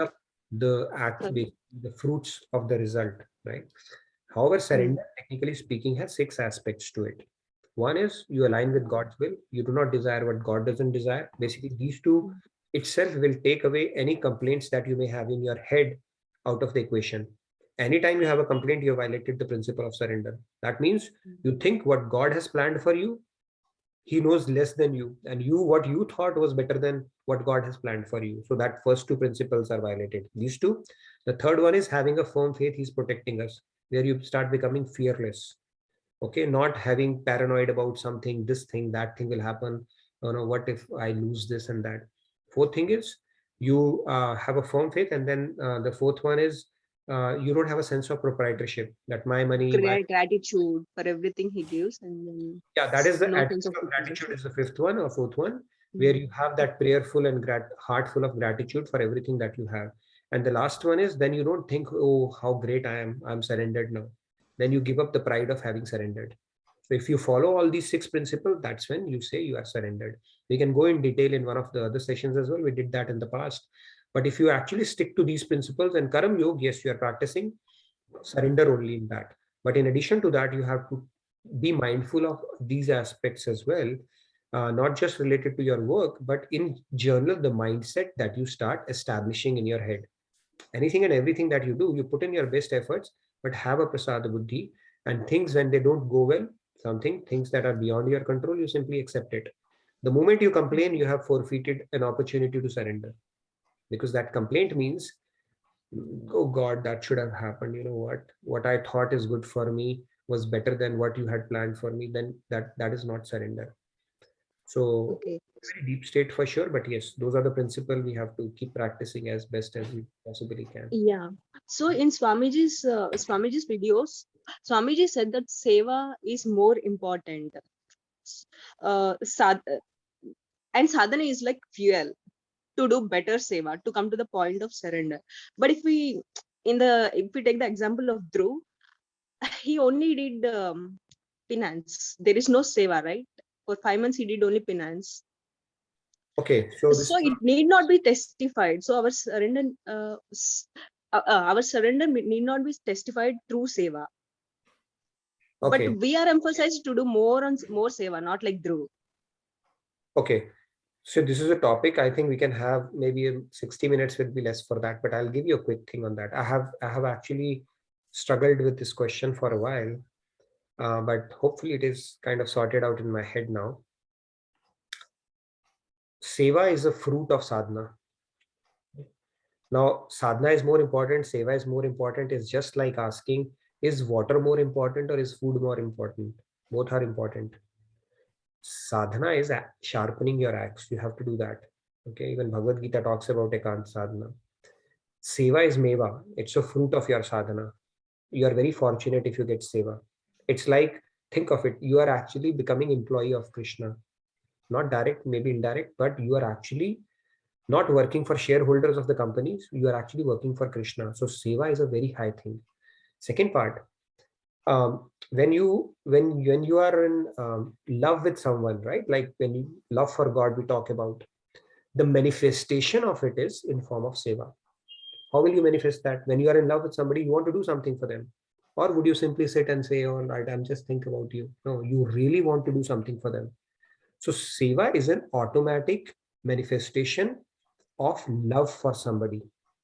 up the act, the fruits of the result, right? However, surrender, technically speaking, has 6 aspects to it. One is you align with God's will. You do not desire what God doesn't desire. Basically, these two itself will take away any complaints that you may have in your head out of the equation. Anytime you have a complaint, you have violated the principle of surrender. That means you think what God has planned for you, He knows less than you, and what you thought was better than what God has planned for you. So that first 2 principles are violated. These 2. The third one is having a firm faith He's protecting us, where you start becoming fearless. Okay, not having paranoid about something, this thing, that thing will happen. What if I lose this and that? 4th thing is you have a firm faith, and then the 4th one is you don't have a sense of proprietorship, that my money, Gratitude for everything He gives, and then that is the no attitude sense of of gratitude is the 5th one or 4th one, where you have that prayerful and heart full of gratitude for everything that you have. And the last one is then you don't think, oh, how great I'm surrendered now. Then you give up the pride of having surrendered. So if you follow all these 6 principles, that's when you say you are surrendered. We can go in detail in one of the other sessions as well. We did that in the past. But if you actually stick to these principles and Karma Yoga, yes, you are practicing surrender only in that. But in addition to that, you have to be mindful of these aspects as well, not just related to your work, but in general, the mindset that you start establishing in your head. Anything and everything that you do, you put in your best efforts, but have a prasada buddhi, and things when they don't go well, things that are beyond your control, you simply accept it. The moment you complain, you have forfeited an opportunity to surrender, because that complaint means, oh God, that should have happened. You know what I thought is good for me was better than what you had planned for me. Then that is not surrender. So very deep state for sure, but yes, those are the principles we have to keep practicing as best as we possibly can. Yeah. So in Swamiji's videos, Swamiji said that seva is more important. And sadhana is like fuel to do better seva, to come to the point of surrender. But if we take the example of Dhruv, he only did penance. There is no seva, right? For 5 months he did only penance. Okay, so it need not be testified. So our surrender need not be testified through seva. Okay. But we are emphasized to do more seva, not like Dhruv. Okay. So this is a topic I think we can have maybe 60 minutes will be less for that, but I'll give you a quick thing on that. I have actually struggled with this question for a while, but hopefully it is kind of sorted out in my head now. Seva is a fruit of sadhana. Now, sadhana is more important, seva is more important. It's just like asking, is water more important or is food more important? Both are important. Sadhana is sharpening your axe. You have to do that. Okay, even Bhagavad Gita talks about ekant sadhana. Seva is meva. It's a fruit of your sadhana. You are very fortunate if you get seva. It's like, think of it, you are actually becoming employee of Krishna. Not direct, maybe indirect, but you are actually not working for shareholders of the companies. You are actually working for Krishna. So seva is a very high thing. Second part, when you are in love with someone, right? Like when you love for God, we talk about, the manifestation of it is in form of seva. How will you manifest that? When you are in love with somebody, you want to do something for them. Or would you simply sit and say, all right, I'm just thinking about you? No, you really want to do something for them. So seva is an automatic manifestation of love for somebody.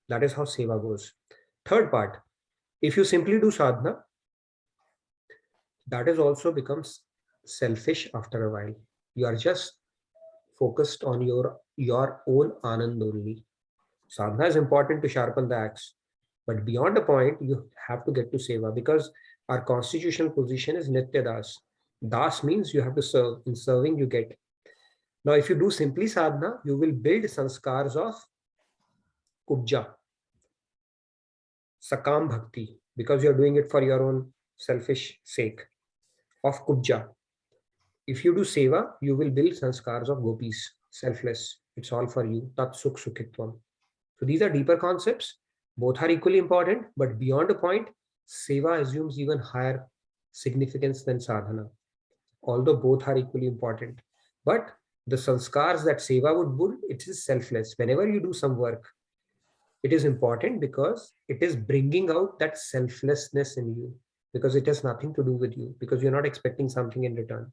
That is how seva goes. Third part, if you simply do sadhana, that is also becomes selfish after a while. You are just focused on your own anand only. Sadhana is important to sharpen the axe, but beyond a point, you have to get to seva, because our constitutional position is Nitya Das. Das means you have to serve. In serving, you get. Now, if you do simply sadhana, you will build sanskars of kubja, sakam bhakti, because you're doing it for your own selfish sake, of kubja. If you do seva, you will build sanskars of gopis, selfless. It's all for you. Tat sukh sukhitvam. So these are deeper concepts. Both are equally important, but beyond a point, seva assumes even higher significance than sadhana, although both are equally important. But the sanskars that seva would build, it is selfless. Whenever you do some work, it is important because it is bringing out that selflessness in you, because it has nothing to do with you, because you're not expecting something in return.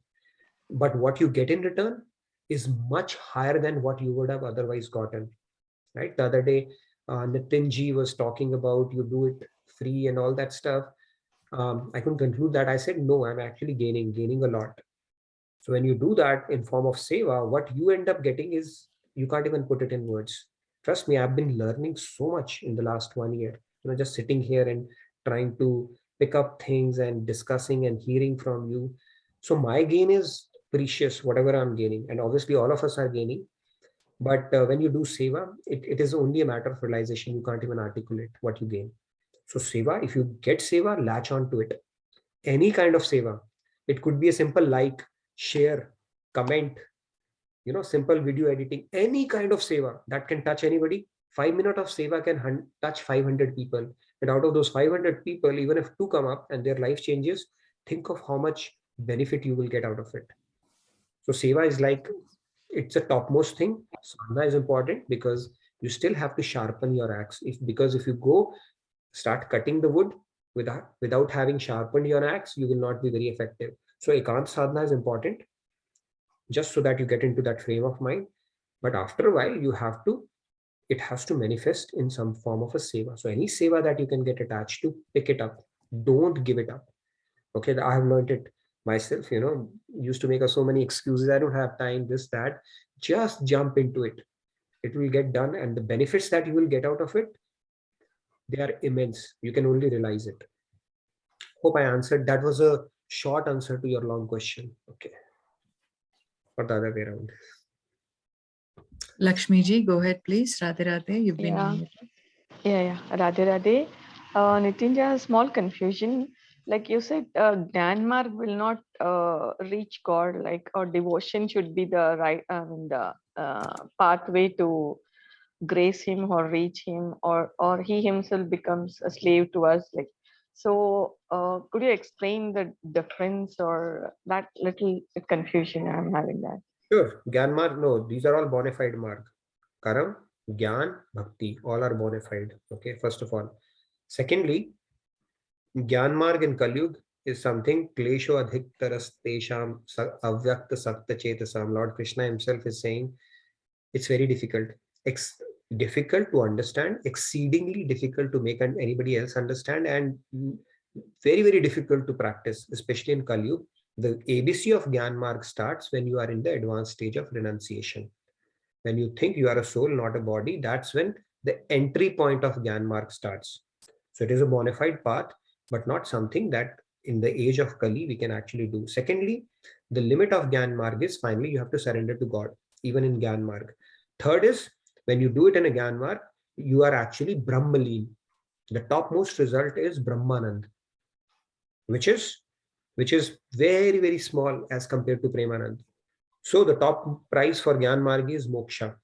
But what you get in return is much higher than what you would have otherwise gotten. Right? The other day, Nitin ji was talking about you do it free and all that stuff. I couldn't conclude that. I said, no, I'm actually gaining a lot. So when you do that in form of seva, what you end up getting is, you can't even put it in words. Trust me, I've been learning so much in the last 1 year, just sitting here and trying to pick up things and discussing and hearing from you. So my gain is precious, whatever I'm gaining. And obviously all of us are gaining. But when you do seva, it is only a matter of realization. You can't even articulate what you gain. So seva, if you get seva, latch on to it. Any kind of seva. It could be a simple like, share, comment, simple video editing, any kind of seva that can touch anybody. 5 minutes of seva can touch 500 people. And out of those 500 people, even if 2 come up and their life changes, think of how much benefit you will get out of it. So seva is like, it's a topmost thing. Sadhana is important because you still have to sharpen your axe. Because if you go start cutting the wood without having sharpened your axe, you will not be very effective. So ekant sadhana is important, just so that you get into that frame of mind. But after a while, it has to manifest in some form of a seva. So any seva that you can get attached to, pick it up. Don't give it up. Okay, I have learned it myself, used to make so many excuses. I don't have time, this, that. Just jump into it. It will get done. And the benefits that you will get out of it, they are immense. You can only realize it. Hope I answered. That was a short answer to your long question. Okay. Or the other way around. Lakshmi ji, go ahead, please. Radhe Radhe, you've been on. Yeah. Radhe Radhe. Nitinja, a small confusion. Like you said, Gyan Marg will not reach God, or devotion should be the right, the pathway to grace him or reach him, or he himself becomes a slave to us. So could you explain the difference, or that little confusion I'm having that? Sure. Gyan Marg, no, these are all bona fide marg. Karam, Gyan, Bhakti, all are bona fide. Okay, first of all. Secondly, Gyan Marg in Kalyug is something Klesho Adhik Taras Tesham Avyakta Sakta Chetasam. Lord Krishna himself is saying it's very difficult. Difficult to understand, exceedingly difficult to make anybody else understand, and very, very difficult to practice, especially in Kalyug. The ABC of Gyan Marg starts when you are in the advanced stage of renunciation. When you think you are a soul, not a body, that's when the entry point of Gyan Marg starts. So it is a bona fide path, but not something that in the age of Kali we can actually do. Secondly, the limit of Gyan Marg is finally you have to surrender to God, even in Gyan Marg. Third is, when you do it in a Gyan Marg, you are actually Brahmaleen. The topmost result is Brahmanand, which is very, very small as compared to Premanand. So the top prize for Gyan Marg is moksha.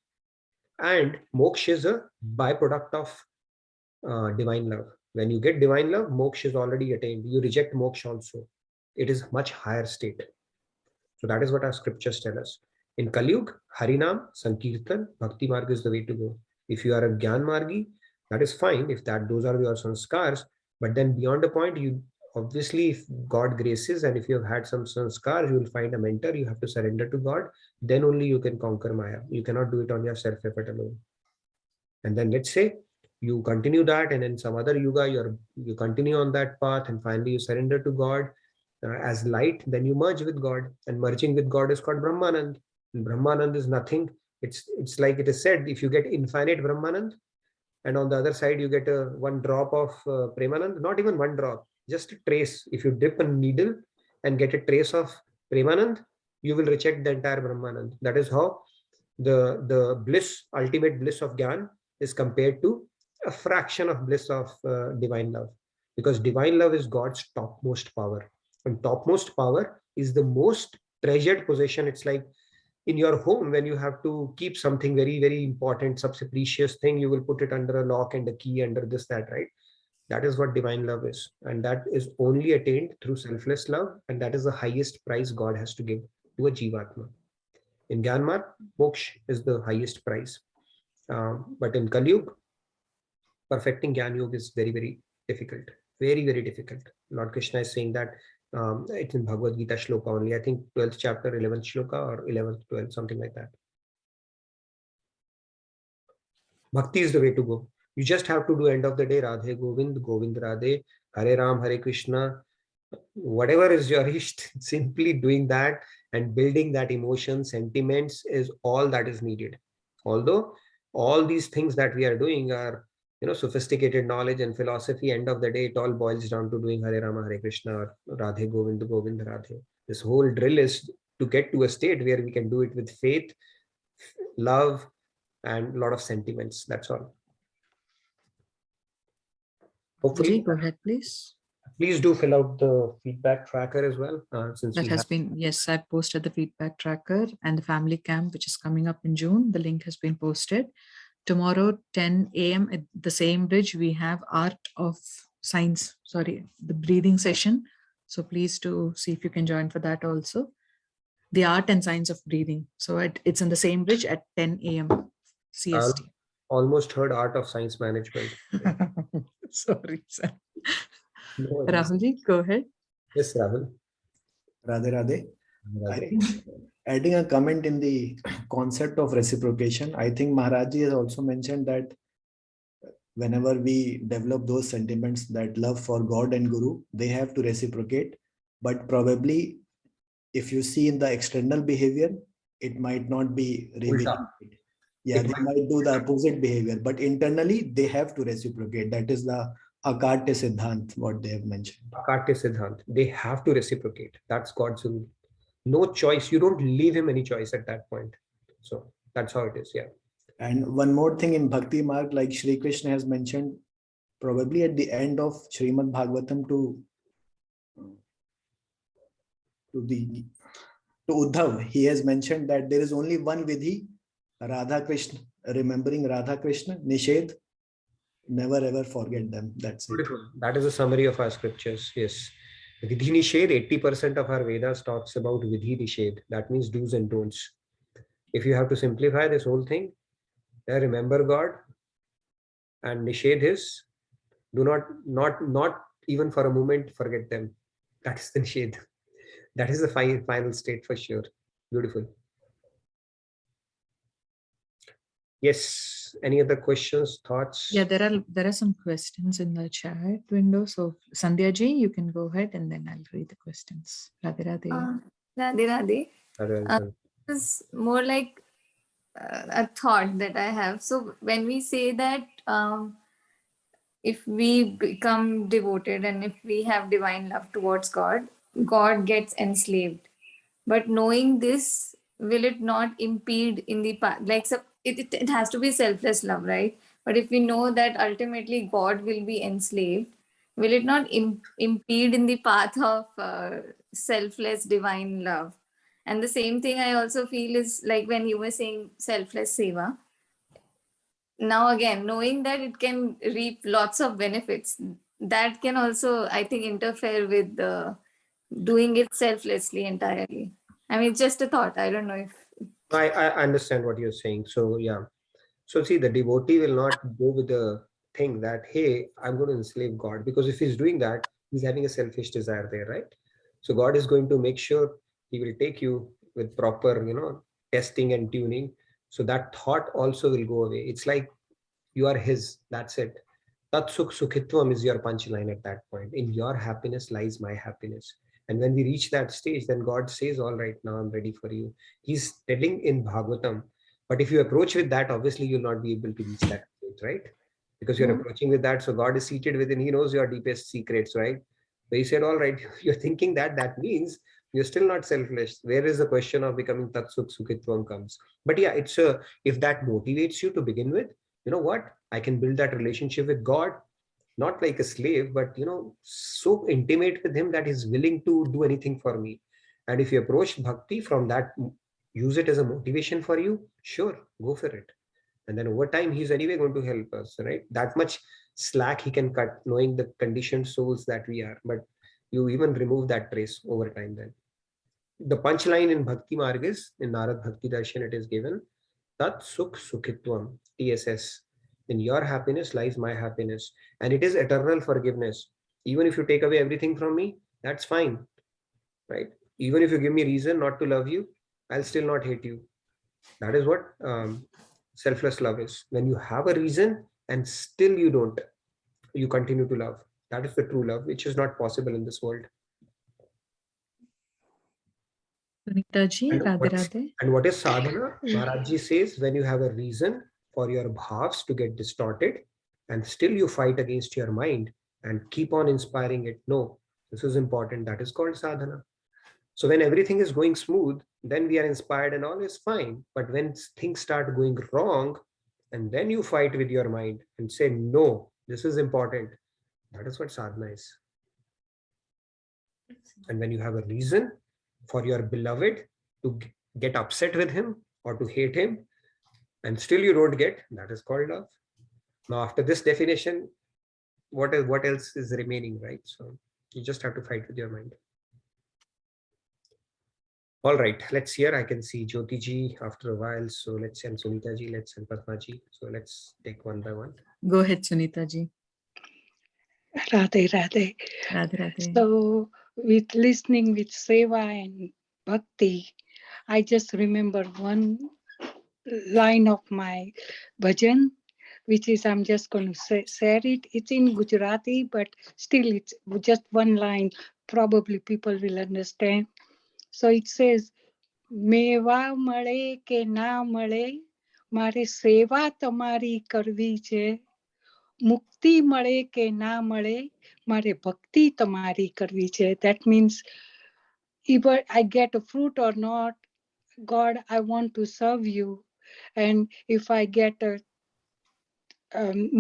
And moksha is a byproduct of divine love. When you get divine love, moksha is already attained. You reject moksha also. It is much higher state. So that is what our scriptures tell us. In Kalyug, Harinam, Sankirtan, Bhakti Marg is the way to go. If you are a Gyan Margi, that is fine. If those are your sanskars, but then beyond a point, you obviously, if God graces and if you have had some sanskars, you will find a mentor. You have to surrender to God. Then only you can conquer Maya. You cannot do it on your self-effort alone. And then let's say you continue that, and in some other yuga, you continue on that path, and finally you surrender to God as light. Then you merge with God, and merging with God is called Brahmanand. And Brahmanand is nothing. It's like it is said, if you get infinite Brahmanand, and on the other side you get one drop of Premanand, not even one drop, just a trace. If you dip a needle and get a trace of Premanand, you will reject the entire Brahmanand. That is how the bliss, ultimate bliss of Gyan is compared to a fraction of bliss of divine love, because divine love is God's topmost power, and topmost power is the most treasured possession. It's like in your home, when you have to keep something very, very important, such a precious thing, you will put it under a lock and a key, under this, that, right? That is what divine love is, and that is only attained through selfless love, and that is the highest price God has to give to a Jivatma. In Gyanmarg, moksha is the highest price, but in Kali Yuga, perfecting Gyan Yoga is very, very difficult, very, very difficult. Lord Krishna is saying that it's in Bhagavad Gita shloka only, I think 12th chapter, 11th shloka, or 11th, 12th, something like that. Bhakti is the way to go. You just have to do end of the day Radhe Govind, Govind Radhe, Hare Ram, Hare Krishna, whatever is your ishт, simply doing that and building that emotion, sentiments is all that is needed. Although all these things that we are doing are, sophisticated knowledge and philosophy, end of the day, it all boils down to doing Hare Rama, Hare Krishna, or Radhe Govind, Govind Radhe. This whole drill is to get to a state where we can do it with faith, love, and a lot of sentiments. That's all. Hopefully, go ahead, please. Please do fill out the feedback tracker as well. Since that has been, yes, I posted the feedback tracker, and the family camp, which is coming up in June. The link has been posted. Tomorrow, 10 a.m. at the same bridge, we have art of science, the breathing session. So please do see if you can join for that also. The art and science of breathing. So it's in the same bridge at 10 a.m. CST. Almost heard art of science management. Sorry, sir. No, Rahulji, go ahead. Yes, Rahul. Radhe Radhe. I think adding a comment in the concept of reciprocation, I think Maharaji has also mentioned that whenever we develop those sentiments, that love for God and Guru, they have to reciprocate. But probably if you see in the external behavior, it might not be revealing. Yeah, they might do the opposite behavior, but internally they have to reciprocate. That is the Akartya Siddhant, what they have mentioned. Akartya Siddhant. They have to reciprocate. That's God's rule. No choice. You don't leave him any choice at that point. So that's how it is. Yeah. And one more thing in Bhakti Marg, like Shri Krishna has mentioned, probably at the end of Srimad Bhagavatam to Uddhav, he has mentioned that there is only one vidhi, Radha Krishna, remembering Radha Krishna, Nishedh, never ever forget them. That's Beautiful. it. That is a summary of our scriptures. Yes. Vidhi Nishedh, 80% of our Vedas talks about Vidhi Nishedh. That means do's and don'ts. If you have to simplify this whole thing, remember God, and Nishedh is do not even for a moment forget them. That is the Nishedh. That is the final state for sure. Beautiful. Yes. Any other questions, thoughts? Yeah, there are some questions in the chat window. So Sandhya ji, you can go ahead and then I'll read the questions. Radhe Radhe. Radhe Radhe. It's more like a thought that I have. So when we say that if we become devoted and if we have divine love towards God, God gets enslaved. But knowing this, will it not impede in the path? Like, so it has to be selfless love, right? But if we know that ultimately God will be enslaved, will it not impede in the path of selfless divine love? And the same thing I also feel is like when you were saying selfless seva. Now again, knowing that it can reap lots of benefits, that can also, I think, interfere with doing it selflessly entirely. I mean, it's just a thought. I don't know if... I understand what you're saying. So yeah. So see, the devotee will not go with the thing that, hey, I'm going to enslave God, because if he's doing that, he's having a selfish desire there, right? So God is going to make sure he will take you with proper, testing and tuning. So that thought also will go away. It's like you are his. That's it. Tat sukh sukhitvam is your punchline at that point. In your happiness lies my happiness. And when we reach that stage, then God says, all right, now I'm ready for you. He's telling in Bhagavatam. But if you approach with that, obviously you'll not be able to reach that stage, right? because you're approaching with that. So God is seated within, he knows your deepest secrets, right? So he said, all right, you're thinking that means you're still not selfless. Where is the question of becoming Tat Sukh Sukhitvam comes? But yeah, it's if that motivates you to begin with, you know what? I can build that relationship with God, not like a slave, but so intimate with him that he's willing to do anything for me. And if you approach bhakti from that, use it as a motivation for you, sure, go for it. And then over time, he's anyway going to help us, right? That much slack he can cut, knowing the conditioned souls that we are. But you even remove that trace over time then. The punchline in Bhakti Marg is, in Narad Bhakti Darshan, it is given, Tat Sukh Sukhitvam, TSS. In your happiness lies my happiness. And it is eternal forgiveness. Even if you take away everything from me, that's fine, right? Even if you give me reason not to love you, I'll still not hate you. That is what selfless love is. When you have a reason and still you continue to love. That is the true love, which is not possible in this world. And what is sadhana? Maharaj says, when you have a reason for your bhavs to get distorted and still you fight against your mind and keep on inspiring it. No, this is important. That is called sadhana. So when everything is going smooth, then we are inspired and all is fine. But when things start going wrong, and then you fight with your mind and say, no, this is important. That is what sadhana is. And when you have a reason for your beloved to get upset with him or to hate him, and still you don't get, that is called love. Now, after this definition, what else is remaining, right? So you just have to fight with your mind. All right, let's hear. I can see Jyoti ji after a while. So let's send Sunita ji, let's send Padma ji. So let's take one by one. Go ahead, Sunita ji. Radhe, Radhe. Radhe, Radhe. So with listening with Seva and Bhakti, I just remember one line of my bhajan, which is, I'm just going to share it. It's in Gujarati, but still it's just one line. Probably people will understand. So it says, મેવા મળે કે ના મળે મારે સેવા તમારી કરવી છે મુક્તિ મળે કે ના મળે મારે ભક્તિ તમારી કરવી છે. That means either I get a fruit or not, God, I want to serve you. And if I get a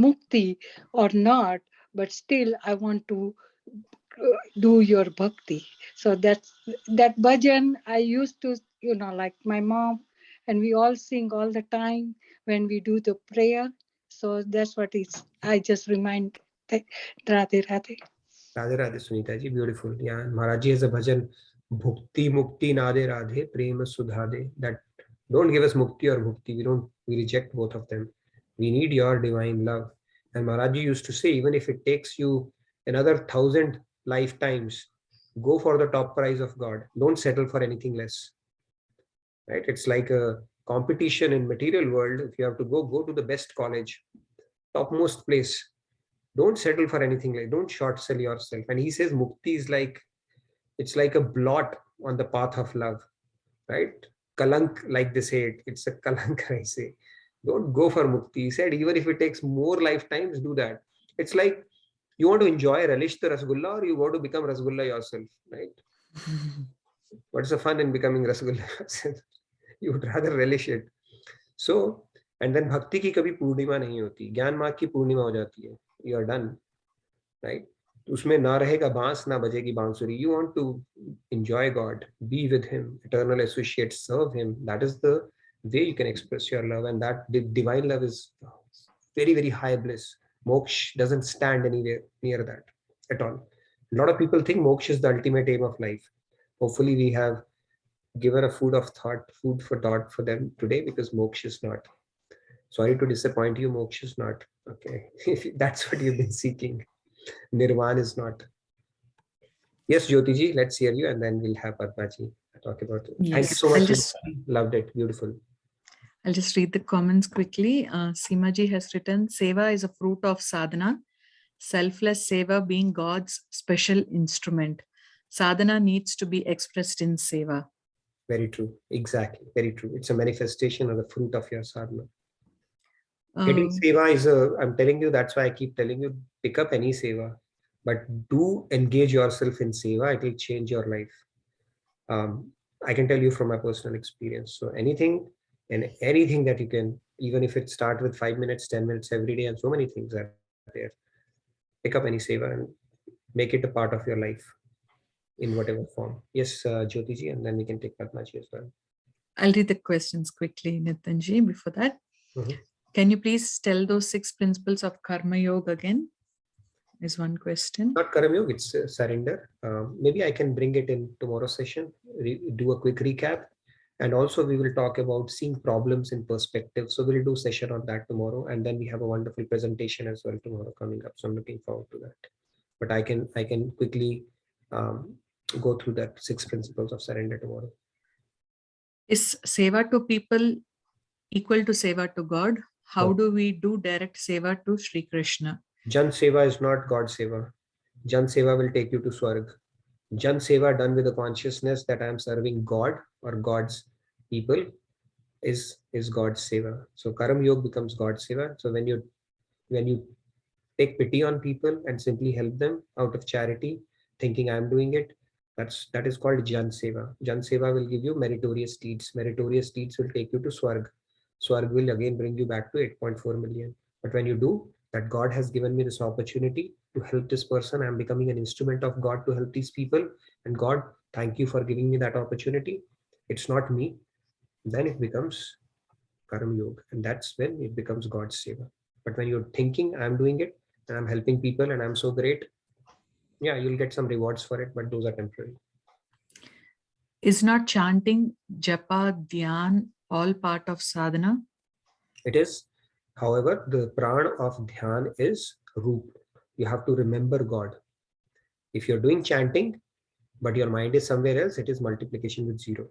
mukti or not, but still I want to do your bhakti. So that bhajan I used to, like my mom, and we all sing all the time when we do the prayer. So that's what it's, I just remind. Radhe, Radhe. Radhe, Radhe, Sunita ji, beautiful. Yeah, Maharaj ji has a bhajan, Bhukti Mukti Nade Radhe, Prema Sudhade. That don't give us Mukti or Bhukti. We reject both of them. We need your divine love. And Maharaj ji used to say, even if it takes you another 1,000 lifetimes, go for the top prize of God. Don't settle for anything less. Right? It's like a competition in material world. If you have to go to the best college, topmost place. Don't settle for anything like, don't short sell yourself. And he says mukti is like, it's like a blot on the path of love, right? Kalank, like they say, it's a kalank, I say. Don't go for mukti. He said, even if it takes more lifetimes, do that. It's like, you want to enjoy, relish the Rasgulla, or you want to become Rasgulla yourself, right? What's the fun in becoming Rasgulla yourself? You would rather relish it. So, and then bhakti ki kabhi purnima nahi hoti. Gyan marg ki purnima ho jati hai. You are done, right? Usme na rahega baans, na bajegi bansuri. You want to enjoy God, be with him, eternal associate, serve him. That is the way you can express your love. And that divine love is very, very high bliss. Moksha doesn't stand anywhere near that at all. A lot of people think moksha is the ultimate aim of life. Hopefully we have given a food for thought for them today, because moksha is not. Sorry to disappoint you, moksha is not. Okay, if that's what you've been seeking. Nirvana is not. Yes, Jyoti ji, let's hear you, and then we'll have Padma ji talk about it. Yes. Thank you so much. Loved it. Beautiful. I'll just read the comments quickly. Seema ji has written, Seva is a fruit of sadhana. Selfless seva being God's special instrument. Sadhana needs to be expressed in seva. Very true. Exactly. Very true. It's a manifestation of the fruit of your sadhana. Getting seva is I'm telling you, that's why I keep telling you, pick up any seva, but do engage yourself in seva. It will change your life. I can tell you from my personal experience. So anything that you can, even if it starts with 5 minutes, 10 minutes every day, and so many things are there, pick up any seva and make it a part of your life in whatever form. Yes, Jyotiji, and then we can take Padmaji as well. I'll read the questions quickly, Nitinji, before that. Can you please tell those 6 principles of Karma Yoga again? Is one question. Not Karma Yoga, it's surrender. Maybe I can bring it in tomorrow's session, do a quick recap. And also we will talk about seeing problems in perspective. So we'll do a session on that tomorrow. And then we have a wonderful presentation as well tomorrow coming up. So I'm looking forward to that. But I can quickly go through that 6 principles of surrender tomorrow. Is seva to people equal to seva to God? How do we do direct seva to Sri Krishna? Jan seva is not God seva. Jan seva will take you to Swarg. Jan seva done with the consciousness that I am serving God or God's people is God's seva. So Karam Yoga becomes God's seva. So when you take pity on people and simply help them out of charity, thinking I'm doing it, that is called Jan seva. Jan seva will give you meritorious deeds. Meritorious deeds will take you to Swarg. Swarg will again bring you back to 8.4 million. But when you do that, God has given me this opportunity to help this person. I'm becoming an instrument of God to help these people. And God, thank you for giving me that opportunity. It's not me. Then it becomes Karam Yoga. And that's when it becomes God's seva. But when you're thinking I'm doing it and I'm helping people and I'm so great, yeah, you'll get some rewards for it, but those are temporary. Is not chanting, japa, dhyan all part of sadhana? It is. However, the prana of dhyan is roop. You have to remember God. If you're doing chanting, but your mind is somewhere else, it is multiplication with 0.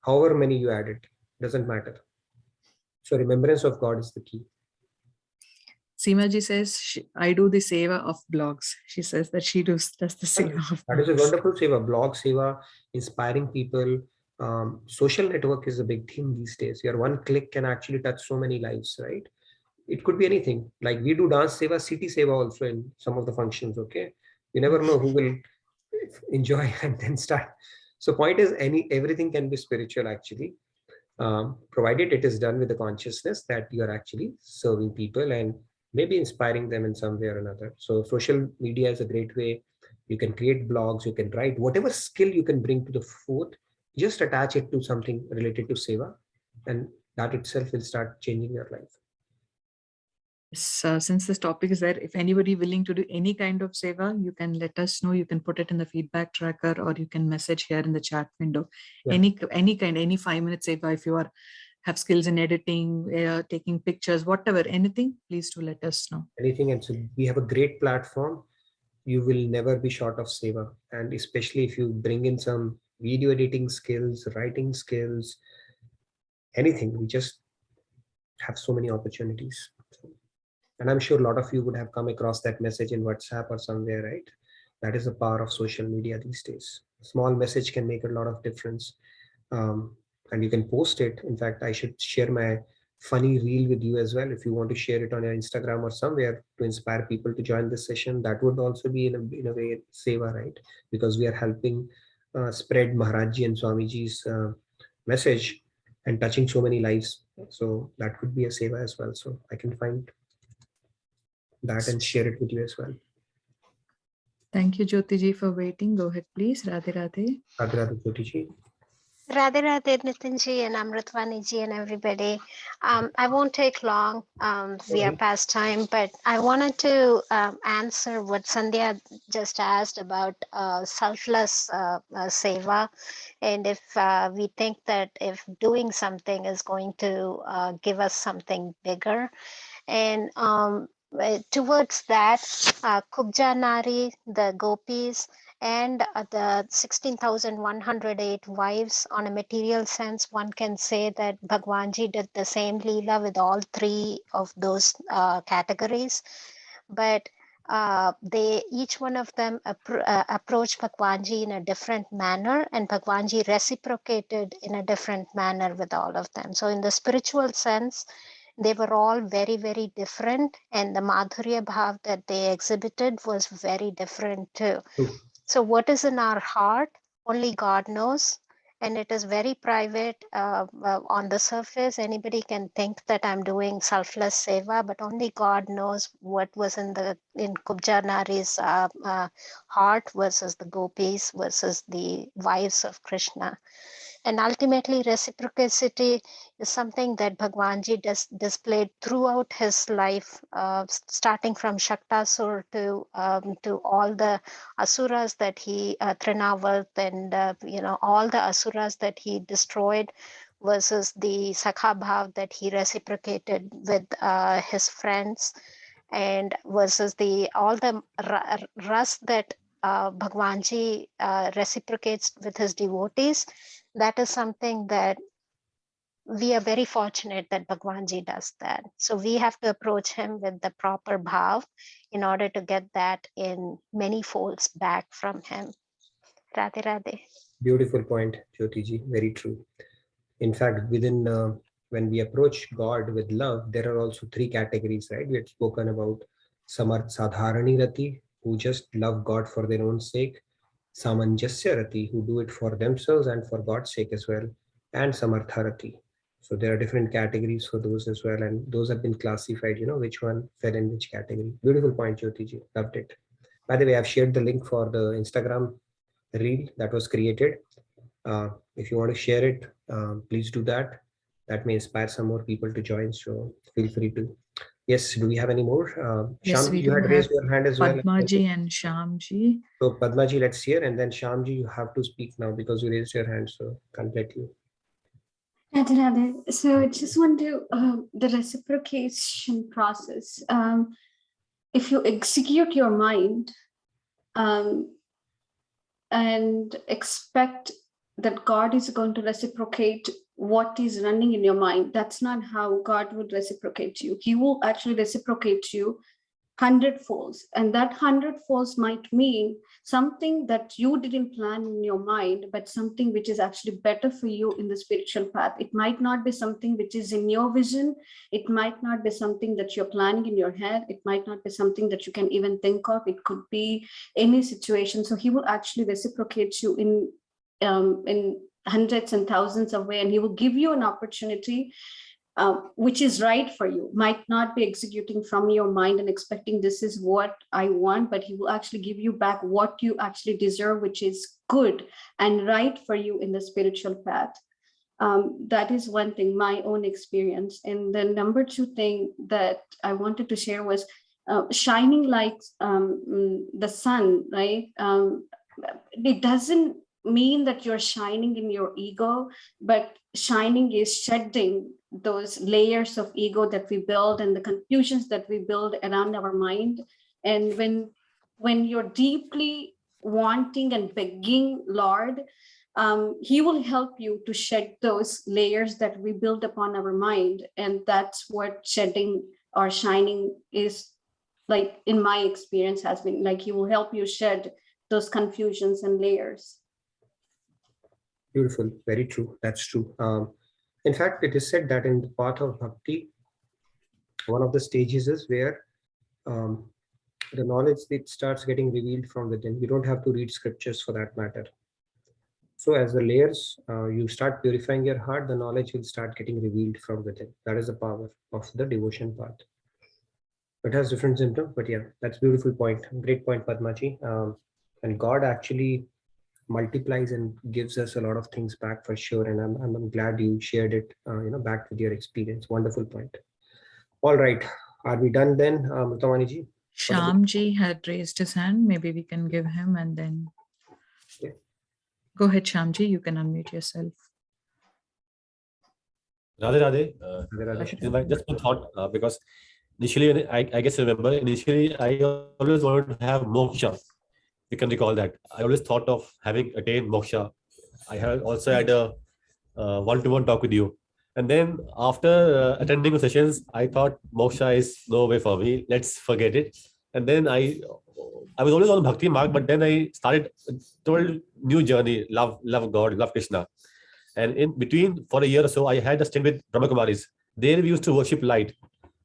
However many you add it, doesn't matter. So remembrance of God is the key. Seema ji says, I do the seva of blogs. She says that she does the seva of That is a wonderful seva. Blog seva, inspiring people. Social network is a big theme these days. Your one click can actually touch so many lives, right? It could be anything. Like we do dance seva, city seva also in some of the functions, okay? You never know who will enjoy and then start. So point is everything can be spiritual actually. Provided it is done with the consciousness that you are actually serving people and maybe inspiring them in some way or another. So social media is a great way. You can create blogs, you can write, whatever skill you can bring to the fore, just attach it to something related to seva, and that itself will start changing your life. Since this topic is there, if anybody willing to do any kind of seva, you can let us know. You can put it in the feedback tracker or you can message here in the chat window. Yeah. Any kind, any 5-minute seva, if you have skills in editing, taking pictures, whatever, anything, please do let us know. Anything. And so we have a great platform. You will never be short of seva. And especially if you bring in some video editing skills, writing skills, anything, we just have so many opportunities. And I'm sure a lot of you would have come across that message in WhatsApp or somewhere, right? That is the power of social media these days. Small message can make a lot of difference. And you can post it. In fact, I should share my funny reel with you as well. If you want to share it on your Instagram or somewhere to inspire people to join this session, that would also be in a way seva, right? Because we are helping spread Maharajji and Swamiji's message and touching so many lives. So that could be a seva as well. So I can find that and share it with you as well. Thank you, Jyoti ji, for waiting. Go ahead, please. Radhe Radhe. Radhe Radhe, Jyoti ji. Radhe Radhe, Nitin ji and Amritwani ji and everybody. I won't take long. We are past time, but I wanted to answer what Sandhya just asked about selfless seva. And if we think that if doing something is going to give us something bigger, and towards that, Kubja Nari, the gopis, and the 16,108 wives, on a material sense, one can say that Bhagwanji did the same Leela with all 3 of those categories. But they each one of them approached Bhagwanji in a different manner, and Bhagwanji reciprocated in a different manner with all of them. So in the spiritual sense, they were all very, very different, and the Madhurya Bhav that they exhibited was very different too. So what is in our heart, only God knows. And it is very private. On the surface, anybody can think that I'm doing selfless seva, but only God knows what was in Kubja Nari's heart versus the gopis versus the wives of Krishna. And ultimately, reciprocity is something that Bhagwanji displayed throughout his life, starting from Shaktasur to all the asuras that he Trinavat and all the asuras that he destroyed, versus the Sakha Bhav that he reciprocated with his friends, and versus all the ras that Bhagwanji reciprocates with his devotees. That is something that we are very fortunate that Bhagwanji does that. So we have to approach him with the proper bhav in order to get that in many folds back from him. Radhe Radhe. Beautiful point, Jyotiji. Very true. In fact, within when we approach God with love, there are also three categories, right? We had spoken about Samarth Sadharani Rati, who just love God for their own sake, Samanjasya Rati, who do it for themselves and for God's sake as well, and Samartha Rati. So there are different categories for those as well, and those have been classified, which one fell in which category. Beautiful point, Jyotiji. Loved it. By the way, I've shared the link for the Instagram reel that was created. If you want to share it, please do that. That may inspire some more people to join. So feel free to. Yes, do we have any more? Yes, Shyamji, you had raised your hand as well. Padmaji and Shyamji. So Padmaji, let's hear, and then Shyamji, you have to speak now because you raised your hand, so can't let you. Radhe Radhe. So I just want to, the reciprocation process. If you execute your mind and expect that God is going to reciprocate what is running in your mind, that's not how God would reciprocate you. He will actually reciprocate you 100 folds, and that 100 folds might mean something that you didn't plan in your mind, but something which is actually better for you in the spiritual path. It might not be something which is in your vision. It might not be something that you're planning in your head. It might not be something that you can even think of. It could be any situation. So he will actually reciprocate you in hundreds and thousands of ways, and he will give you an opportunity which is right for you. Might not be executing from your mind and expecting this is what I want, but he will actually give you back what you actually deserve, which is good and right for you in the spiritual path. That is one thing, my own experience. And the number two thing that I wanted to share was shining like the sun, right? It doesn't mean that you're shining in your ego, but shining is shedding those layers of ego that we build and the confusions that we build around our mind. And when you're deeply wanting and begging Lord, he will help you to shed those layers that we build upon our mind. And that's what shedding or shining is like, in my experience, has been like. He will help you shed those confusions and layers. Beautiful, very true. That's true. In fact, it is said that in the path of bhakti, one of the stages is where the knowledge that starts getting revealed from within. You don't have to read scriptures for that matter. So as the layers, you start purifying your heart, the knowledge will start getting revealed from within. That is the power of the devotion path. It has different symptoms, but yeah, that's a beautiful point. Great point, Padmaji. And God actually multiplies and gives us a lot of things back for sure. And I'm glad you shared it, back with your experience. Wonderful point. All right. Are we done then, Mritamani-ji? Shyamji had raised his hand. Maybe we can give him and then. Yeah. Go ahead, Shyamji. You can unmute yourself. Radhe Radhe. Just one thought, because initially, I guess remember, initially I always wanted to have moksha. You can recall that. I always thought of having attained moksha. I have also had a one-to-one talk with you. And then after attending the sessions, I thought moksha is no way for me. Let's forget it. And then I was always on the bhakti mark, but then I started a total new journey, love God, love Krishna. And in between, for a year or so, I had a stint with Brahma Kumaris. There we used to worship light,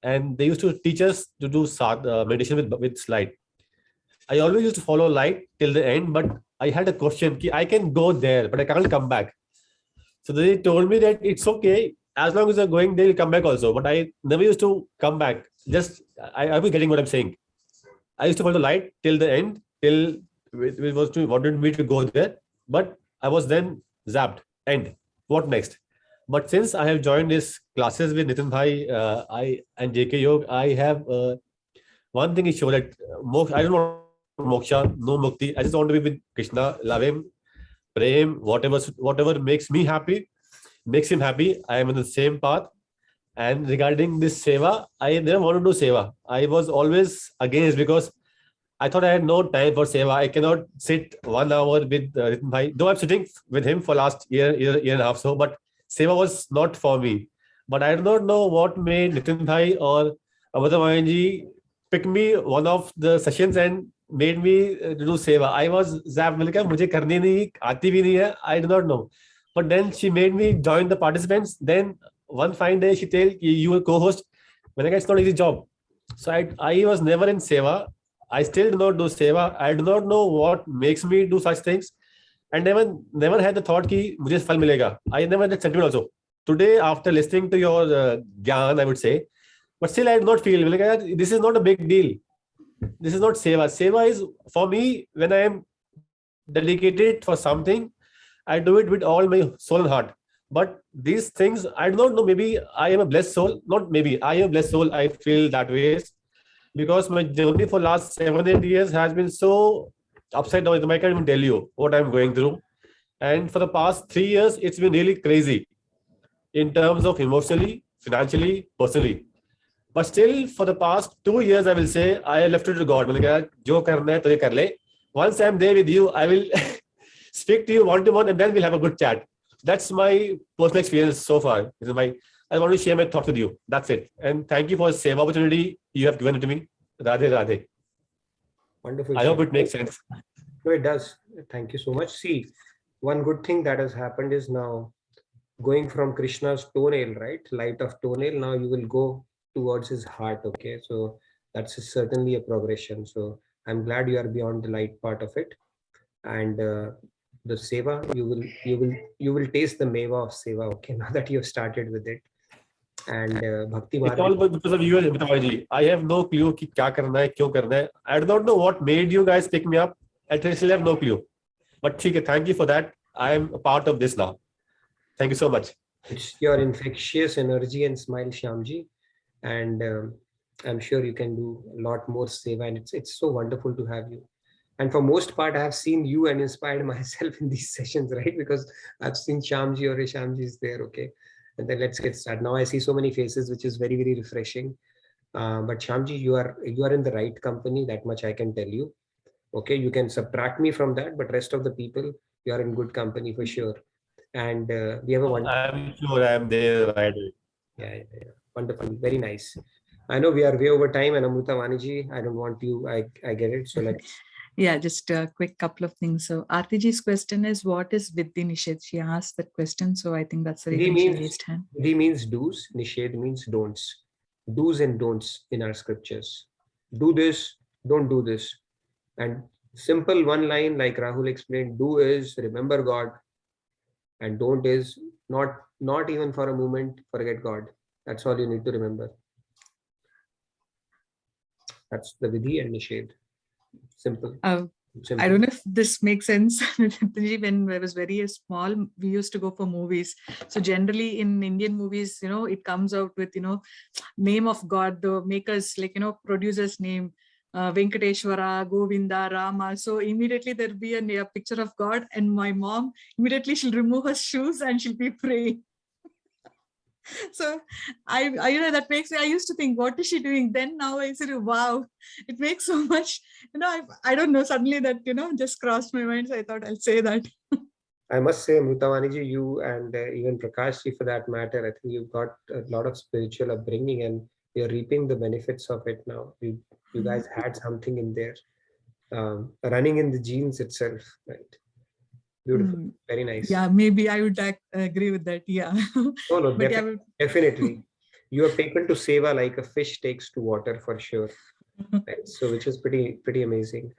and they used to teach us to do meditation with light. I always used to follow light till the end, but I had a question: I can go there, but I can't come back. So they told me that it's okay, as long as you're going there, you'll come back also. But I never used to come back. Just I was getting what I'm saying. I used to follow light till the end, till it wanted me to go there, but I was then zapped. End. What next? But since I have joined these classes with Nitin Bhai, I and JK Yog, I have one thing is sure that I don't want moksha, no mukti. I just want to be with Krishna, love him, pray him, whatever makes me happy, makes him happy. I am in the same path. And regarding this seva, I never want to do seva. I was always against, because I thought I had no time for seva. I cannot sit 1 hour with Nitin Bhai, though I'm sitting with him for last year and a half so, but seva was not for me. But I do not know what made Nitin Bhai or Amrita ji pick me one of the sessions and made me do seva. I was zapped. Mujhe karni nahi, aati bhi nahi hai. I do not know. But then she made me join the participants. Then one fine day she told you a co-host. When I guess it's not an easy job. So I was never in seva. I still do not do seva. I do not know what makes me do such things. And never had the thought ki mujhe phal milega. I never had that sentiment also. Today, after listening to your gyan, I would say, but still I do not feel like this is not a big deal. This is not seva. Seva is for me when I am dedicated for something, I do it with all my soul and heart. But these things, I do not know, maybe I am a blessed soul. Not maybe, I am a blessed soul. I feel that way. Because my journey for last 7-8 years has been so upside down. I can't even tell you what I'm going through. And for the past 3 years, it's been really crazy in terms of emotionally, financially, personally. But still, for the past 2 years, I will say, I left it to God. Once I'm there with you, I will speak to you one-to-one, and then we'll have a good chat. That's my personal experience so far. I want to share my thoughts with you. That's it. And thank you for the same opportunity you have given it to me. Radhe Radhe. Wonderful. I hope it makes sense. No, it does. Thank you so much. See, one good thing that has happened is now going from Krishna's toenail, right? Light of toenail. Now you will go towards his heart. Okay. So that's certainly a progression. So I'm glad you are beyond the light part of it. And the seva, you will taste the meva of seva. Okay. Now that you have started with it. And Bhakti It's all because of you, Mithaji. I have no clue ki kya karna hai, kyun karna hai. I do not know what made you guys pick me up. I still have no clue. But thank you for that. I am a part of this now. Thank you so much. It's your infectious energy and smile, Shyamji. And I'm sure you can do a lot more seva. And it's so wonderful to have you. And for most part, I have seen you and inspired myself in these sessions, right? Because I've seen Shyamji or Shyamji is there. Okay. And then let's get started. Now I see so many faces, which is very, very refreshing. But Shyamji, you are in the right company. That much I can tell you. Okay, you can subtract me from that, but rest of the people, you are in good company for sure. And we have a one. I'm sure I'm there right away. Yeah. Wonderful. Very nice. I know we are way over time, and Amrita Vaniji, I don't want you. I get it. So let's. Yeah, just a quick couple of things. So Artiji's question is, what is Vidhi Nisheth? She asked that question. So I think that's the reason she raised hand. Vidhi means do's, Nisheth means don'ts. Do's and don'ts in our scriptures. Do this, don't do this. And simple one line, like Rahul explained, do is remember God. And don't is not even for a moment forget God. That's all you need to remember. That's the Vidhi and Nisheth. Simple. I don't know if this makes sense. When I was very small, we used to go for movies. So generally in Indian movies, it comes out with, name of God, the makers, producer's name, Venkateshwara, Govinda, Rama. So immediately there'll be a picture of God, and my mom, immediately she'll remove her shoes and she'll be praying. So I that makes me, I used to think, what is she doing? Then now I said, wow, it makes so much, I don't know, suddenly that, just crossed my mind. So I thought I'll say that. I must say, Amrita Vaniji, you and even Prakash ji for that matter, I think you've got a lot of spiritual upbringing and you're reaping the benefits of it now. You guys had something in there, running in the genes itself, right? Beautiful, very nice. Yeah, maybe I would agree with that. Yeah. No, But definitely. You have taken to seva like a fish takes to water for sure. Right? So, which is pretty amazing.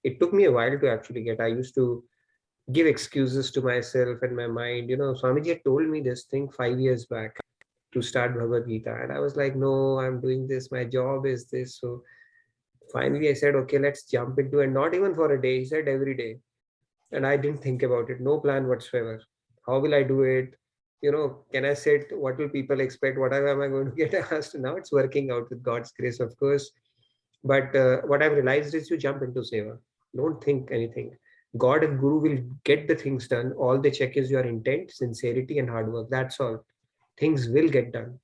It took me a while to actually get. I used to give excuses to myself and my mind. Swamiji had told me this thing 5 years back to start Bhagavad Gita, and I was like, no, I'm doing this. My job is this. So finally, I said, okay, let's jump into it. Not even for a day. He said every day, and I didn't think about it. No plan whatsoever. How will I do it? Can I sit? What will people expect? Whatever am I going to get asked? Now it's working out with God's grace, of course. But what I've realized is you jump into seva. Don't think anything. God and Guru will get the things done. All they check is your intent, sincerity, and hard work. That's all. Things will get done.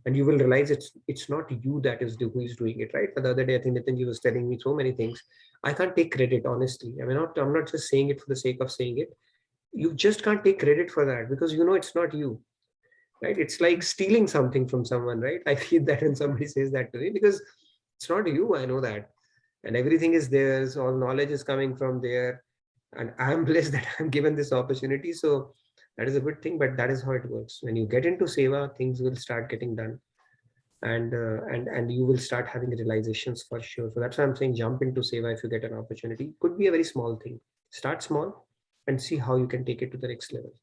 And you will realize it's not you that is who is doing it, right? The other day, I think Nitinji was telling me so many things. I can't take credit, honestly. I'm not just saying it for the sake of saying it. You just can't take credit for that because it's not you, right? It's like stealing something from someone, right? I feel that when somebody says that to me because it's not you. I know that, and everything is theirs. All knowledge is coming from there, and I'm blessed that I'm given this opportunity. So that is a good thing. But that is how it works. When you get into seva, things will start getting done, and you will start having realizations for sure. So that's why I'm saying jump into seva if you get an opportunity. Could be a very small thing. Start small and see how you can take it to the next level.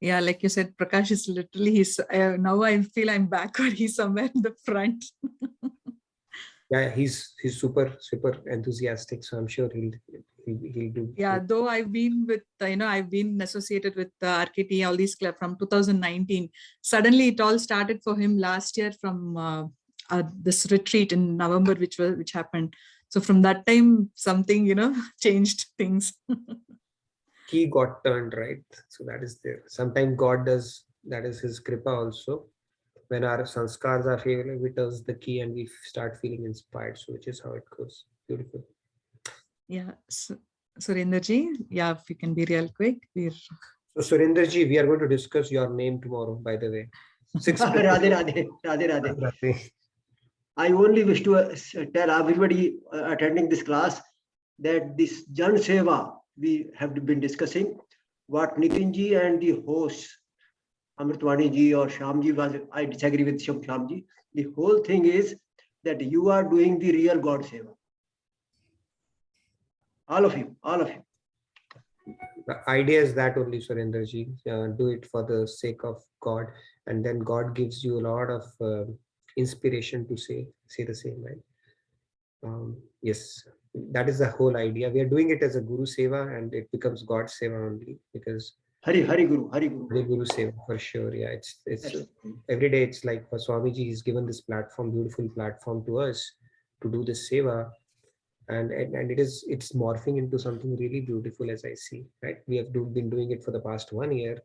Yeah, like you said, Prakash is literally now I feel I'm backward. He's somewhere in the front. Yeah, he's super enthusiastic. So I'm sure he'll do. Yeah, though I've been with I've been associated with RKT, all these clubs from 2019. Suddenly, it all started for him last year from this retreat in November, which happened. So from that time, something changed things. Key got turned, right? So that is there. Sometimes God does, that is his kripa also. When our sanskars are favorable, we turns the key and we start feeling inspired. So which is how it goes. Beautiful. Yeah. So, Surendraji, yeah, if you can be real quick. So Surendraji, we are going to discuss your name tomorrow, by the way. Radhe Radhe. I only wish to tell everybody attending this class that this Jan Seva we have been discussing, what Nitinji and the hosts, Amritwani ji or Shyamji was, I disagree with Shyamji. The whole thing is that you are doing the real God Seva. All of you. The idea is that only, Surendraji, do it for the sake of God, and then God gives you a lot of inspiration to say the same, right? Yes, that is the whole idea. We are doing it as a Guru Seva, and it becomes God Seva only because Hari Guru Seva for sure. Yeah, it's every day. It's like for Swamiji, he's given this platform, beautiful platform to us to do this Seva. And it's morphing into something really beautiful, as I see, right? We have been doing it for the past 1 year,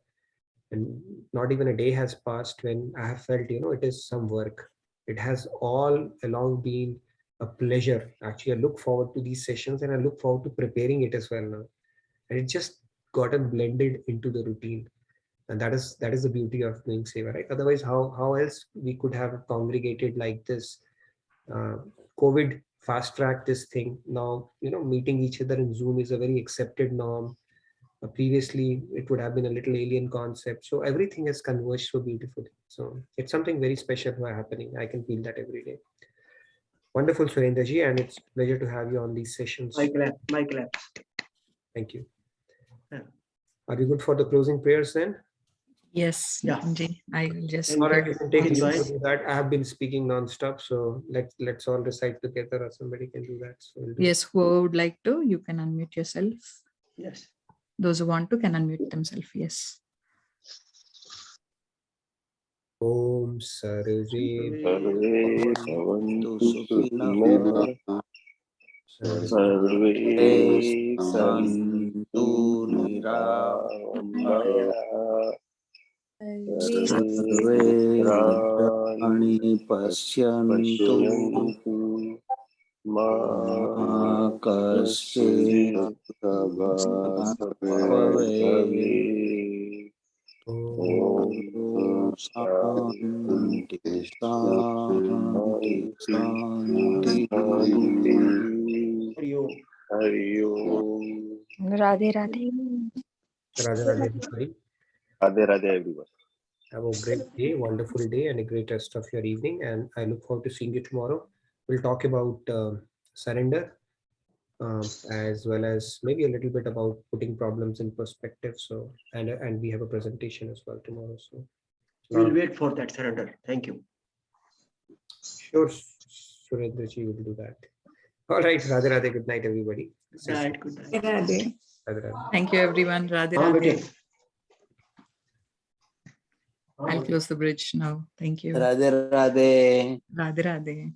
and not even a day has passed when I have felt, it is some work. It has all along been a pleasure. Actually, I look forward to these sessions and I look forward to preparing it as well now. And it just gotten blended into the routine. And that is the beauty of doing seva, right? Otherwise, how else we could have congregated like this? COVID fast track this thing. Now, meeting each other in Zoom is a very accepted norm. Previously, it would have been a little alien concept. So everything has converged so beautifully. So it's something very special happening. I can feel that every day. Wonderful, Surendraji, and it's a pleasure to have you on these sessions. My clap. Thank you. Yeah. Are we good for the closing prayers then? Yes, Nitinji. I will just. All right, you can take that. I have been speaking non-stop, so let's all recite together, or somebody can do that. So we'll do yes, who would like to, you can unmute yourself. Yes. Those who want to can unmute themselves. Yes. Om Sarve Bhavantu Sukhinaha Sarve Santu Niramayah Sarve Bhadrani Pashyantu Ma Kaschit Bhaveet. Shanti, Shanti, Shanti. Hari Radhe Radhe. Radhe Radhe, everybody. Radhe Radhe, everyone. Have a great day, wonderful day, and a great rest of your evening. And I look forward to seeing you tomorrow. We'll talk about surrender, as well as maybe a little bit about putting problems in perspective. So, and we have a presentation as well tomorrow. So we'll wait for that surrender. Thank you. Sure, Surendraji will do that. All right, Radhe Radhe. Good night, everybody. Good night. Good night. Radhe. Radhe Radhe. Thank you, everyone. Radhe Radhe. I'll close the bridge now. Thank you. Radhe Radhe. Radhe Radhe.